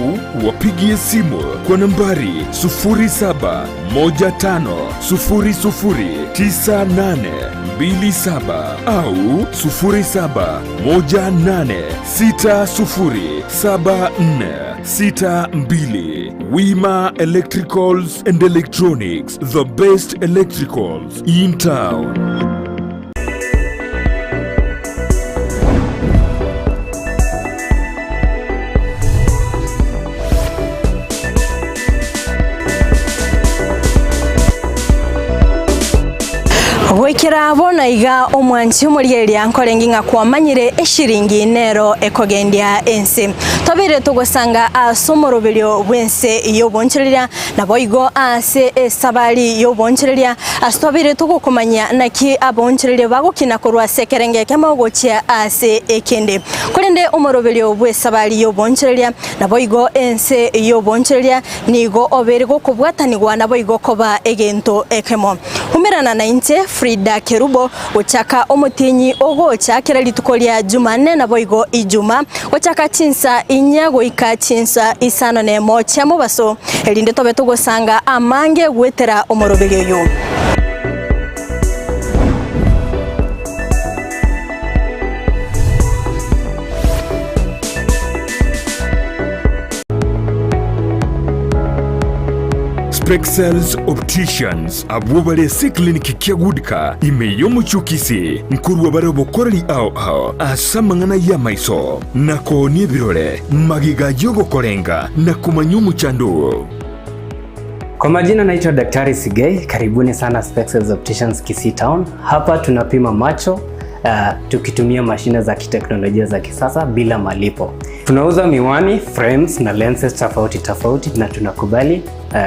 wapigie simu kwa nambari 0715009827 au 0718607462. Wima Electricals and Electronics, the best electricals in town. Wekera bona iga omwanchi omurieri ankorengi nga kwamanyire eshiringi nero ekogendia ense tobere togosanga asomoroberio bwense iyo boncherera naboigo ase esabali yo boncherera astobere togokomanya naki aboncherere bagokina korwa sekerenge kamagochia ase ekende korende omoroberio bwesabali yo boncherera naboigo ense iyo boncherera nigo obere gokobwatanigwa naboigo koba egento ekemo humerana na inte Frida Kerubo ochaka omutinyi ogo chakera litukolia Jumanne naboigo Ijumaa ochaka chinsa inyago ika chinsa isano ne mocha mubaso elinde tobe togosanga amange gwetera omoroberio yo. Spexels Opticians abubale si kliniki kiagudika imeyo muchukisi nkuru wabare bokoreri ao asamangana ya maiso nako ni birole magiga yogo korenga na kumanyumu chandu. Kwa majina naitwa Daktari Sigei, karibuni sana Spexels Opticians Kisii Town. Hapa tunapima macho tukitumia mashine za kiteknolojia za kisasa bila malipo. Tunauza miwani, frames na lenses tofauti na tunakubali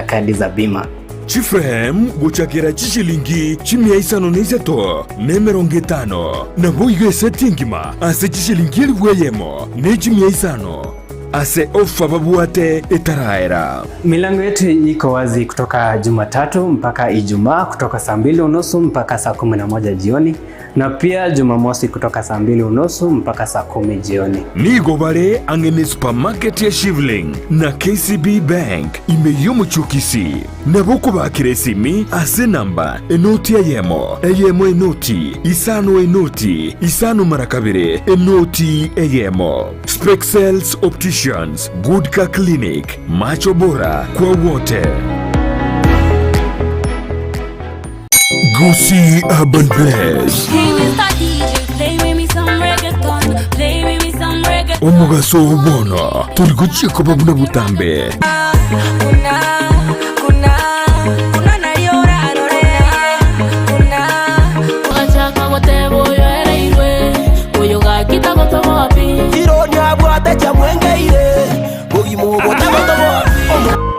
kadi za bima. Chiframe guchakira chishilingi chimia isano neiseto nemerongitano na boige setingima ase chishilingi liweyemo ne chimia isano ase ofa babuate etaraera. Milango yetu iko wazi kutoka Jumatatu mpaka Ijumaa kutoka saa 2:30 mpaka saa 11 jioni na pia Jumamosi kutoka saa 2:30 mpaka saa 10 jioni. Nigo bare angene supermarket ya Shivling na KCB Bank imeyo muchukisi na boko bakire simi ase namba enoti eyemo enoti isano marakabire enoti eyemo. Spexels Opticians, Goodka Clinic, macho bora kwa wote. Gusii Urban Place. Omugaso ubona tulikuchiko babuna butambe.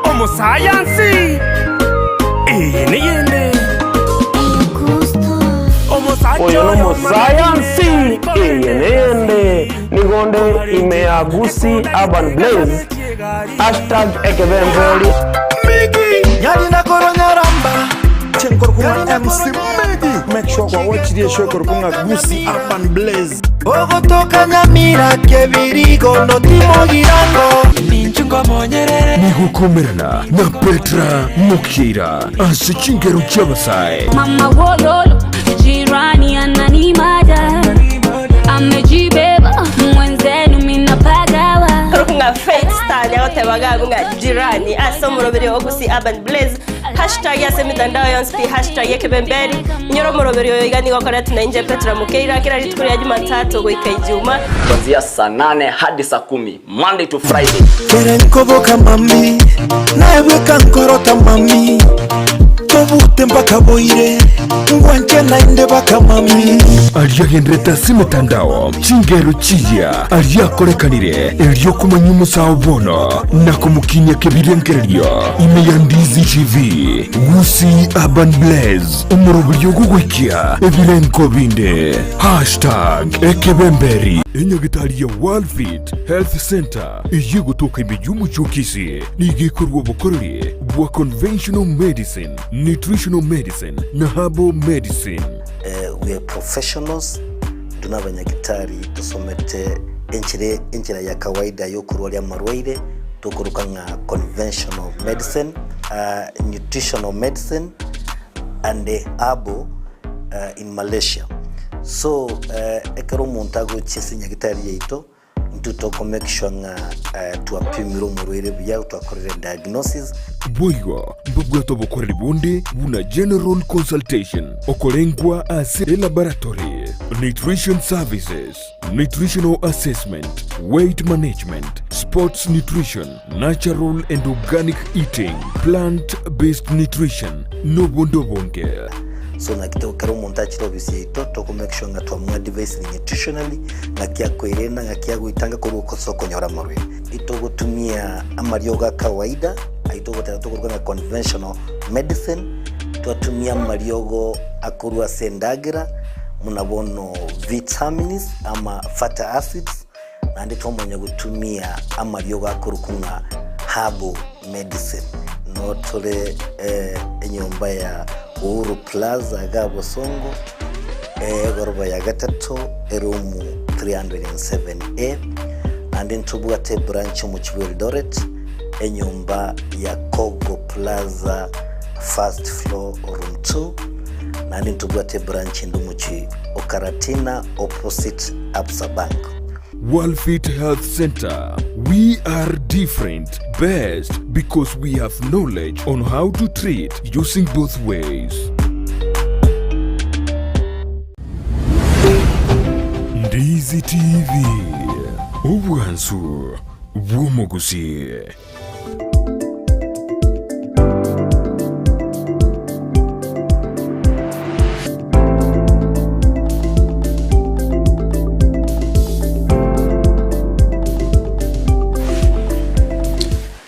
Omo science. Niyende. Omo science. Niyende. Nigonde imea Gusii Urban Blaze. #ekebembeli. Migi. Yali na koronya ramba. Chenkor kuma MC Migi. Make sure kwa watch the show korkunga Gusii Urban Blaze. Ogotoka Nyamira kebirigo no timo girango. Ninchungo monyerere. Nigukomerana na Petra Mukira ase chingero chabasai. Mama wololo jirani ananimada amejibeba mwenzenu minapagawa. Korkunga Faith Star yote bagagunga jirani asomorobere Gusii Urban Blaze. #yase mitandao yonse #ekebemberi nyoro moroberi yoigani gokora tunainje Petra Mukira kila siku ya Jumatatu goika Ijumaa kuanzia saa 8 hadi saa 10 Monday to Friday. Kerenkoboka mami naeweka nkorota mami tobute mpaka boire ngwanche nainde baka mami aliyagendreta si mitandao chingero chiya aliyakorekanire elyo kumanyumu sao bono na kumukinya kebirengeryo imeya Ndizi TV Gusii Urban Blaze umurubyo gugwikia ebirenko binde #ekebemberi enyagitari ya World Fit Health Center iyi gutuka ibijumu chukisi nigikorwa bukorere bwa conventional medicine, nutritional medicine na herbal medicine. We are professionals, tunabanyagitari tusomete enchira ya kawaida yo kurwalia marwaire tukurukanga conventional medicine, nutritional medicine and herbal in Malaysia. So ekero montago chesinya gitari yeito ntutoko make sure nga tuapimiro murwere bya twakorera diagnosis boigo mbugwato bokorera bundi buna general consultation okorengwa ase laboratory, nutrition services, nutritional assessment, weight management, sports nutrition, natural and organic eating, plant-based nutrition no bondo bonke. So na kitoko kero montage obisi yeito toko make sure nga twamwa device nutritionally na kia koirena nga kia guitanga kuruko soko nyora marwe itogo tumia amarioga kawaida aitogo tatokuruka conventional medicine twatumia mariogo akurwa sendagira munabono vitamins ama fatty acids na ndito mwenye gutumia amarioga akurukunga herbal medicine no tole enyomba ya Uhuru Plaza Gabo Songo goroba ya gatatu erumu 307A and ntubwate branch mu Eldoret enyumba ya Kogo Plaza first floor room 2 and ntubwate branch ndumuchi Okaratina opposite Absa Bank. Worldfit Health Center. We are different, best because we have knowledge on how to treat using both ways. Ndizi TV. Obwansu bw'omugusii.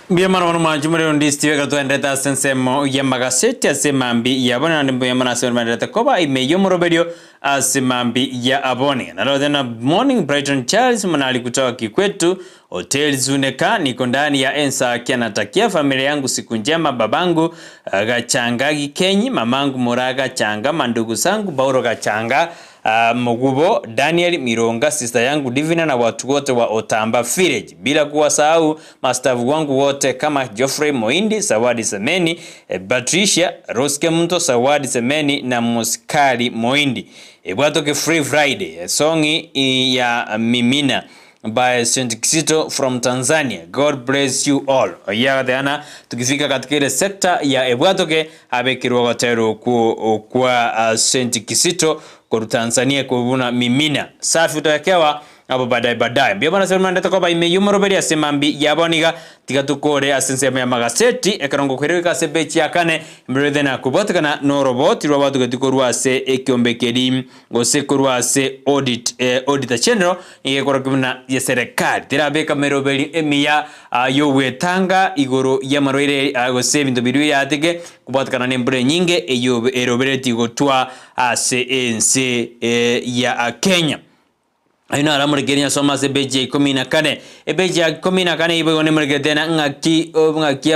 Biamana wanu majumure Ndizi TV kato endeta sensemo ya magaseti asemambi ya abone na biamana asemambi endeta koba imeyo morobedio asemambi ya abone. Na leo tena morning Brighton Charles manali kutoka Kikwetu Hotel Zuneka niko ndani ya Ensakia. Natakia familia yangu siku njema, babangu Gachanga Gikenyi, mamangu Moraga Changa, mandugu zangu Bauro Gachanga, Mugubo, Daniel Mironga, sister yangu Divina na watu wote wa Otamba Village. Bila kuwasahau mastafu wangu wote kama Geoffrey Moindi, Sawadi Semeni, Patricia, Roske Mto, Sawadi Semeni na Muskali Moindi. Ebwatoke Free Friday, songi ya Mimina by St. Kisito from Tanzania. God bless you all. Ya deana tukifika katika ile sekta ya Ebwatoke abekirwa gotero kwa St. Kisito kwa Tanzania kwa Mimina. Safi utakewa abo baadaye. Mbia bana sema ndeta kwa imeyuma roberi asemambi yaboniga tigatukore asensema ya magaseti ekarongo kwereka sebechi yakane mbrede na kubotekana no robot rwabatu gatikorwa se ekyombekeri gosekorwa se auditor general igekora kumna ya serikali tirabeka meroberi emiya yowetanga igoro ya marwere gose bintu biru yatike kubotekana nembre nyinge eyo erobereti gotwa ase ense ya Kenya. Aina ala murigenya soma se beje 14 ebeje 14 ibo ne murigedena ngaki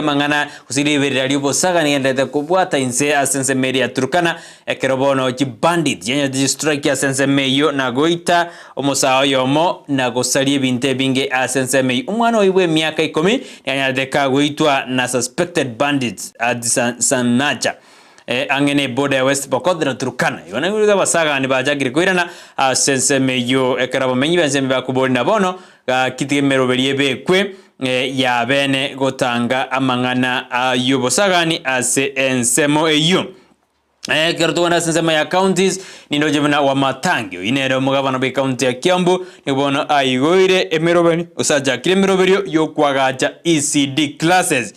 mangana usiribere ali bosaga ni ndete kubwata inse asense media Turkana ekerobono ki bandit yenya district asense meyo na goita omosao yomo na gosalie binte binge asense meyo umwana oibwe miaka 10 yanya deka goitwa na suspected bandits sanacha angene border West Pokot na Turkana yona nguriga basaga ni bajagire kwirana sense meyo ekarabo menyi bensembe bakubori na bono kitimero beriebe kwe ya bene gotanga amangana yobosagani ase ensemo eyo kertona sensema ya counties nindo jebna wa matangyo inero mugabana be county ya Kiambu nibono aigoire emerobeni usaja kilemeroberio yo kwagaja ECD classes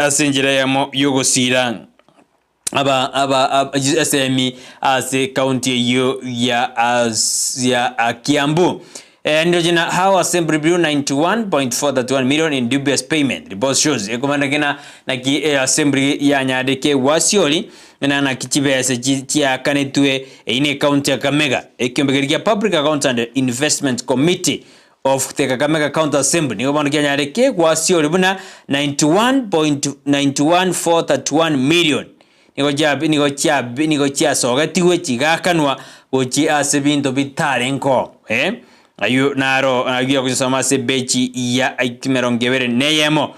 asinjira yamo yogosirang aba SME as a county ya Kiambu. Ndio jina how assembly bill 91.431 million in dubious payment. The boss shows ekomanda kena na ki assembly ya nyadeke wasioli na kichibe ya kanetwe ine county ya Kamega ekiombegeria public account and investment committee of the Kakamega County Assembly ni obano nyadeke wasioli buna 91.91431 million. Niko chia soga tiwe chigakanwa gochi asebinto bitarenko ayu naro agiye kusoma se bechi ya ikimerongevere neyemo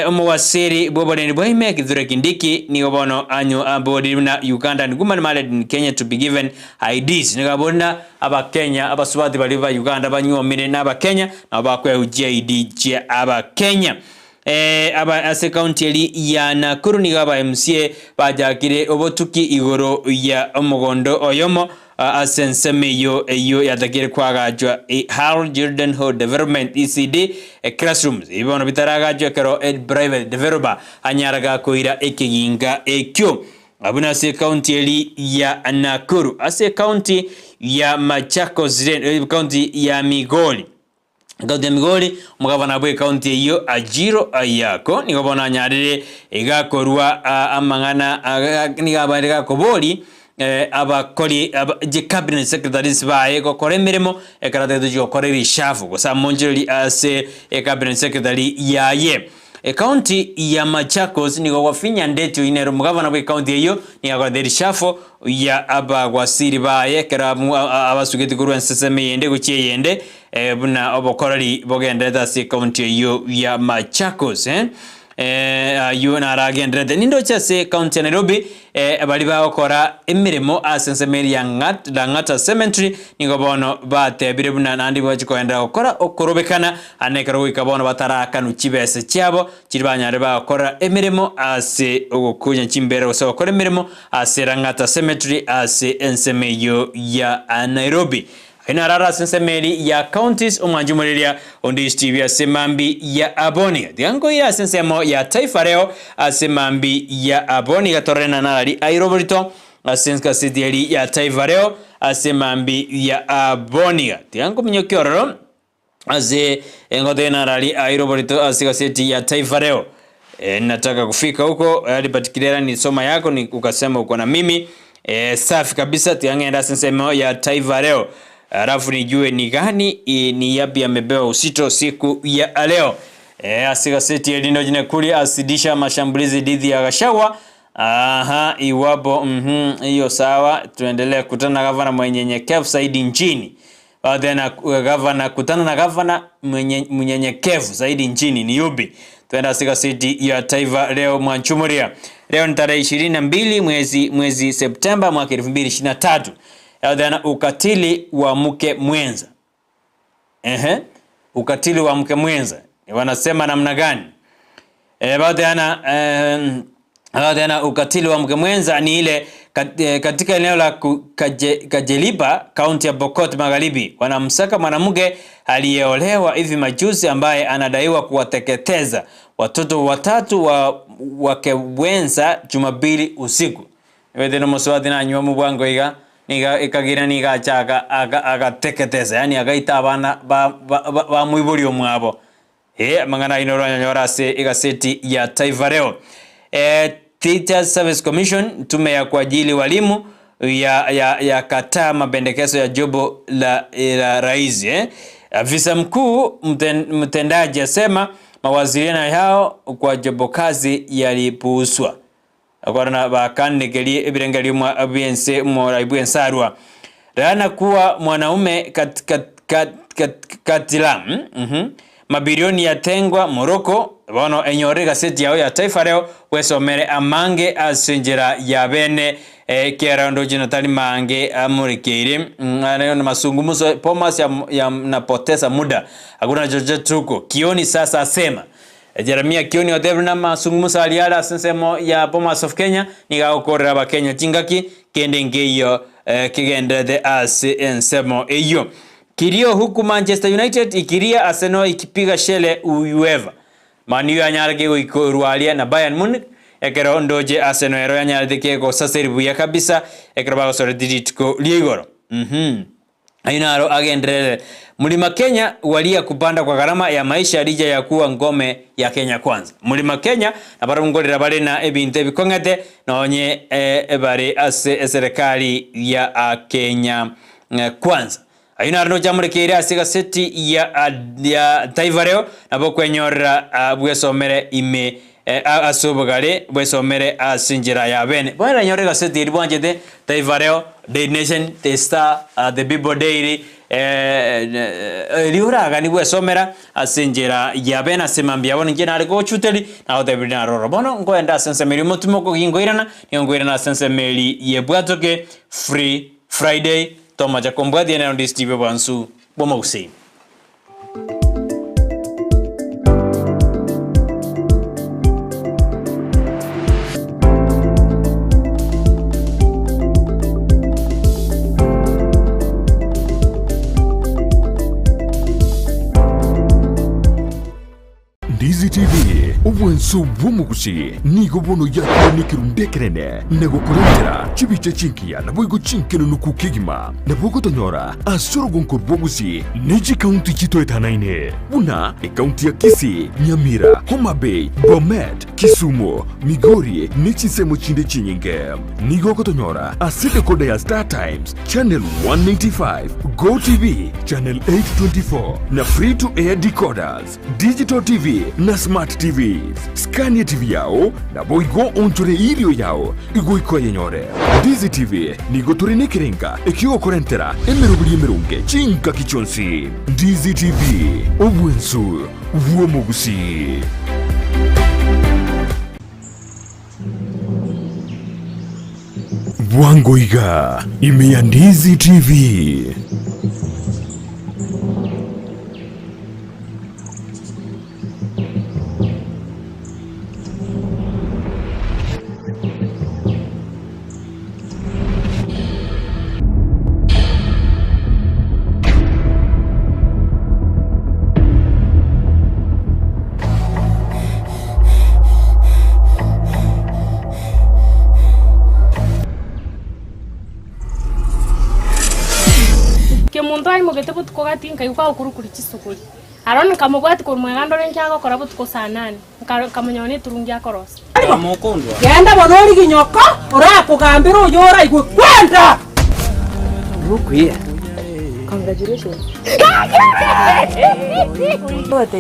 omowasiri bobone boime kidhure kindiki ni obono anyo abodi na Uganda ngumana male in Kenya to be given IDs ni gabona aba Kenya abaswati baliva Uganda banyuo mire na aba Kenya na bakwe UGID chia aba Kenya aba ase county ya Nakuru ni gaba MCA bajakire obotuki igoro ya omogondo oyomo asensemeyo eyo yatakire kwagajwa Harold Jordan Ho Development ECD classrooms ibono bitaragajwa kero private developer anyaraga koira ekiginga ekyo abuna ase county ya Nakuru ase county ya Machakos county ya Migori Migori mugabana bwe county iyo Ajiro ayako nigobona nyarire igakorwa amangana nigabarega kobori abakori je cabinet secretaries bae ko koremeremo ekarate do koreri shafu gosa monjeri ase cabinet secretary yaye county ya Machakos ni gofinya ndeto inero mugabana bwe county iyo ni akoderi shafu ya abagwasiri bae karamu abasugeti kurwa nseseme yende guchiye yende buna obokorari bogenda ase county iyo ya Machakos yu naragendrede nindo chase county ya Nairobi bali bakora emirimo asensemeri ya Ng'ata Cemetery nigo bono batebire buna nandi bachikoenda gukora okorobekana anekero gwikabono batarakanu chibese cyabo kiribanyare bakora emirimo ase ogukunya chimbere gose bakora emirimo ase Ng'ata Cemetery ase ensemeyo ya Nairobi. Inarara sensemeri ya counties omwanjumuliria Ndizi TV asemambi ya Aboni. Diango ya sensemo ya taifa leo asemambi ya Aboni gatorena nari airoborito asenska sidieri ya taifa leo asemambi ya Aboni. Diango minyokiororo ase engode nari airoborito asika seti ya taifa leo. Nataka kufika huko hadi patikilera ni soma yako ni ukasema uko na mimi safi kabisa. Tiangenda sensemo ya taifa leo. Alafu nijue ni gani ni yapi yamebewa usito siku ya leo. Asika seti ya Lindo Jinekuli asidisha mashambulizi dhidi ya Gachagua. Iwapo hiyo sawa. Tuendelea kutana na gavana mwenyenyekevu zaidi nchini. Kutana na gavana mwenyenyekevu zaidi nchini ni yupi? Tuenda asika seti ya taifa leo mwanchumuria. Leo ni tarehe 22 mwezi Septemba mwaka 2023. Yadana ukatili wa mke mwenza. Ukatili wa mke mwenza. Wanasema namna gani? Yadana ukatili wa mke mwenza ni ile katika eneo la Kajelipa, kaunti ya Pokot Magharibi. Wanamsaka mwanamke aliyeolewa hivi majuzi ambaye anadaiwa kuwateketeza watoto watatu wa wake wenza Jumapili usiku. Wedeno moswati na nyumu bwango iga ikagira niga chaka agateketeza yani agaita abana ba muiburi omwabo mangana inoro nyora se igaseti ya taifa leo. Teachers Service Commission, tume ya kuajili walimu ya kataa mapendekezo ya jobo la rais. Afisa mkuu mtendaji asema mawasiliano yao kwa jobo kazi yalipuuzwa. Akwarana bakande keli ebirengeli mwa abiense mwa ibuensarwa. Rana kuwa mwanaume katila mabilioni yatengwa Morocco bono enyore gazeti yao ya taifa leo wesomere amange asenjera ya bene kera ndo Jonathan Mange amurikire na masungumuzo Pomas ya napoteza muda hakuna chochote tuko Kioni sasa asema Jeremia Kioni otebra na masungumuzo aliala sensemo ya Pomas of Kenya nigakorera ba Kenya chingaki kende ngeyo kigendede ase ensemo eyo Kirio huku Manchester United ikiria Arsenal ikipiga shele UEFA. Man U anyarage goikorwalia na Bayern Munich ekero ndoje Arsenal ero anyarage kego saseribu ya kabisa ekero bagosore diditiko liigoro. Ainaro agendrele Mlima Kenya walia kupanda kwa gharama ya maisha lija ya kuwa ngome ya Kenya kwanza. Mlima Kenya abarungolera bale na ebinte bikongete naonye ebare ase serikali ya Kenya kwanza. Aina arno jamure kire asiga seti ya taifa leo nabo kwenyora bwesomere ime asobogale bwesomere asinjira ya bene bwana nyorega seti ribwanjete taifa leo The Nation, The Star, The People Daily liuraga ni bwesomera asinjira ya bene asemambia bona ngena ariko chuteli na otebina roro bono ngoenda sensemeri mutumoko kingoirana nyongoirana sensemeri yebwatoke Free Friday Toma ja kombwa diena Ndizi TV bansu boma Gusii. Ndizi TV ubwensu bwomu Gusii nigo bono yakiro nikirundekerene nego kurendera chibiche chinkia na boigo chinkeno nukukigima na bogo tonyora asoro gonko Gusii niji county chito etanaine buna county ya Kisii, Nyamira, Homa Bay, Bomet, Kisumu, Makori nichi semo chinde chinyinge nigo kotonyora asite kode ya Star Times channel 195 Go TV channel 824 na free to air decoders digital TV na smart TVs. Scania TV yao na boigo ontore ilio yao igo iko yenyore. Ndizi TV nigo turine kirenga ekio korentera emerubuli emerunge chinka kichonsi. Ndizi TV ubwensu uomo Gusii. Wangoiga imea Ndizi TV. Kemuntai mogete butuko gatinka yuka ukurukuri chisukuri. Aroni kamugwati ko mwegando renkyago kora butuko saa 8. Kamonyoni turungi akorosa. Mukondwa. Genda bodori ginyoko urakugambira uyora igwe kwenda. Rukuye. Congratulations.